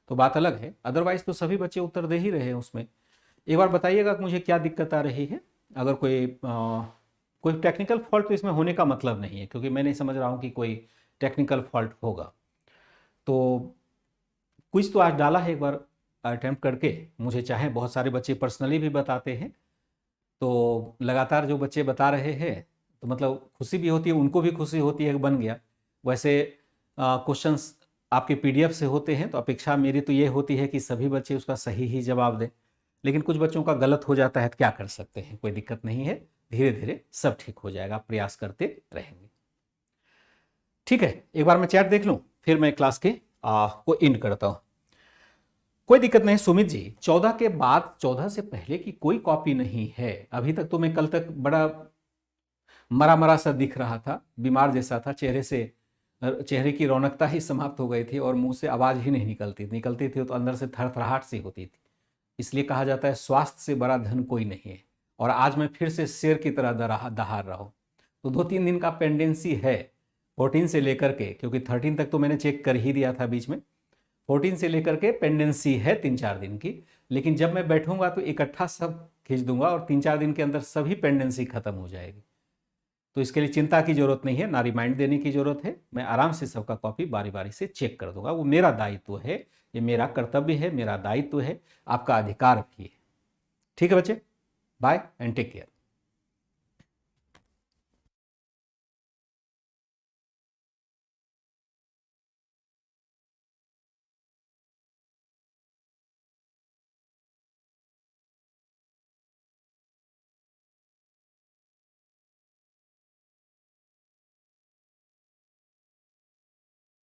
तो बात अलग है, अदरवाइज तो सभी बच्चे उत्तर दे ही रहे हैं उसमें। एक बार बताइएगा कि मुझे क्या दिक्कत आ रही है। अगर कोई टेक्निकल फॉल्ट तो इसमें होने का मतलब नहीं है, क्योंकि मैं नहीं समझ रहा हूँ कि कोई टेक्निकल फॉल्ट होगा। तो क्विज तो आज डाला है, एक बार अटेम्प्ट करके, मुझे चाहे बहुत सारे बच्चे पर्सनली भी बताते हैं, तो लगातार जो बच्चे बता रहे हैं तो मतलब खुशी भी होती है, उनको भी खुशी होती है कि बन गया। वैसे क्वेश्चंस आपके पीडीएफ से होते हैं, तो अपेक्षा मेरी तो ये होती है कि सभी बच्चे उसका सही ही जवाब दें, लेकिन कुछ बच्चों का गलत हो जाता है, तो क्या कर सकते हैं, कोई दिक्कत नहीं है, धीरे धीरे सब ठीक हो जाएगा, प्रयास करते रहेंगे। ठीक है, एक बार मैं चैट देख लूं, फिर मैं क्लास के को एंड करता हूं। कोई दिक्कत नहीं सुमित जी, 14 के बाद 14 से पहले की कोई कॉपी नहीं है। अभी तक तो मैं कल तक बड़ा मरा मरा सा दिख रहा था, बीमार जैसा था, चेहरे की रौनकता ही समाप्त हो गई थी और मुंह से आवाज ही नहीं निकलती थी तो अंदर से थरथराहट सी होती थी। इसलिए कहा जाता है स्वास्थ्य से बड़ा धन कोई नहीं है। और आज मैं फिर से शेर की तरह दहाड़ रहा हूं। तो 2-3 दिन का पेंडेंसी है 14 से लेकर के, क्योंकि 13 तक तो मैंने चेक कर ही दिया था बीच में, 14 से लेकर के पेंडेंसी है 3-4 दिन की। लेकिन जब मैं बैठूंगा तो इकट्ठा सब खींच दूंगा और 3-4 दिन के अंदर सभी पेंडेंसी खत्म हो जाएगी। तो इसके लिए चिंता की जरूरत नहीं है, ना रिमाइंड देने की जरूरत है। मैं आराम से सबका कॉपी बारी बारी से चेक कर दूंगा। वो मेरा दायित्व है, ये मेरा कर्तव्य है, मेरा दायित्व है, आपका अधिकार भी है। ठीक है बच्चे, बाय एंड टेक केयर।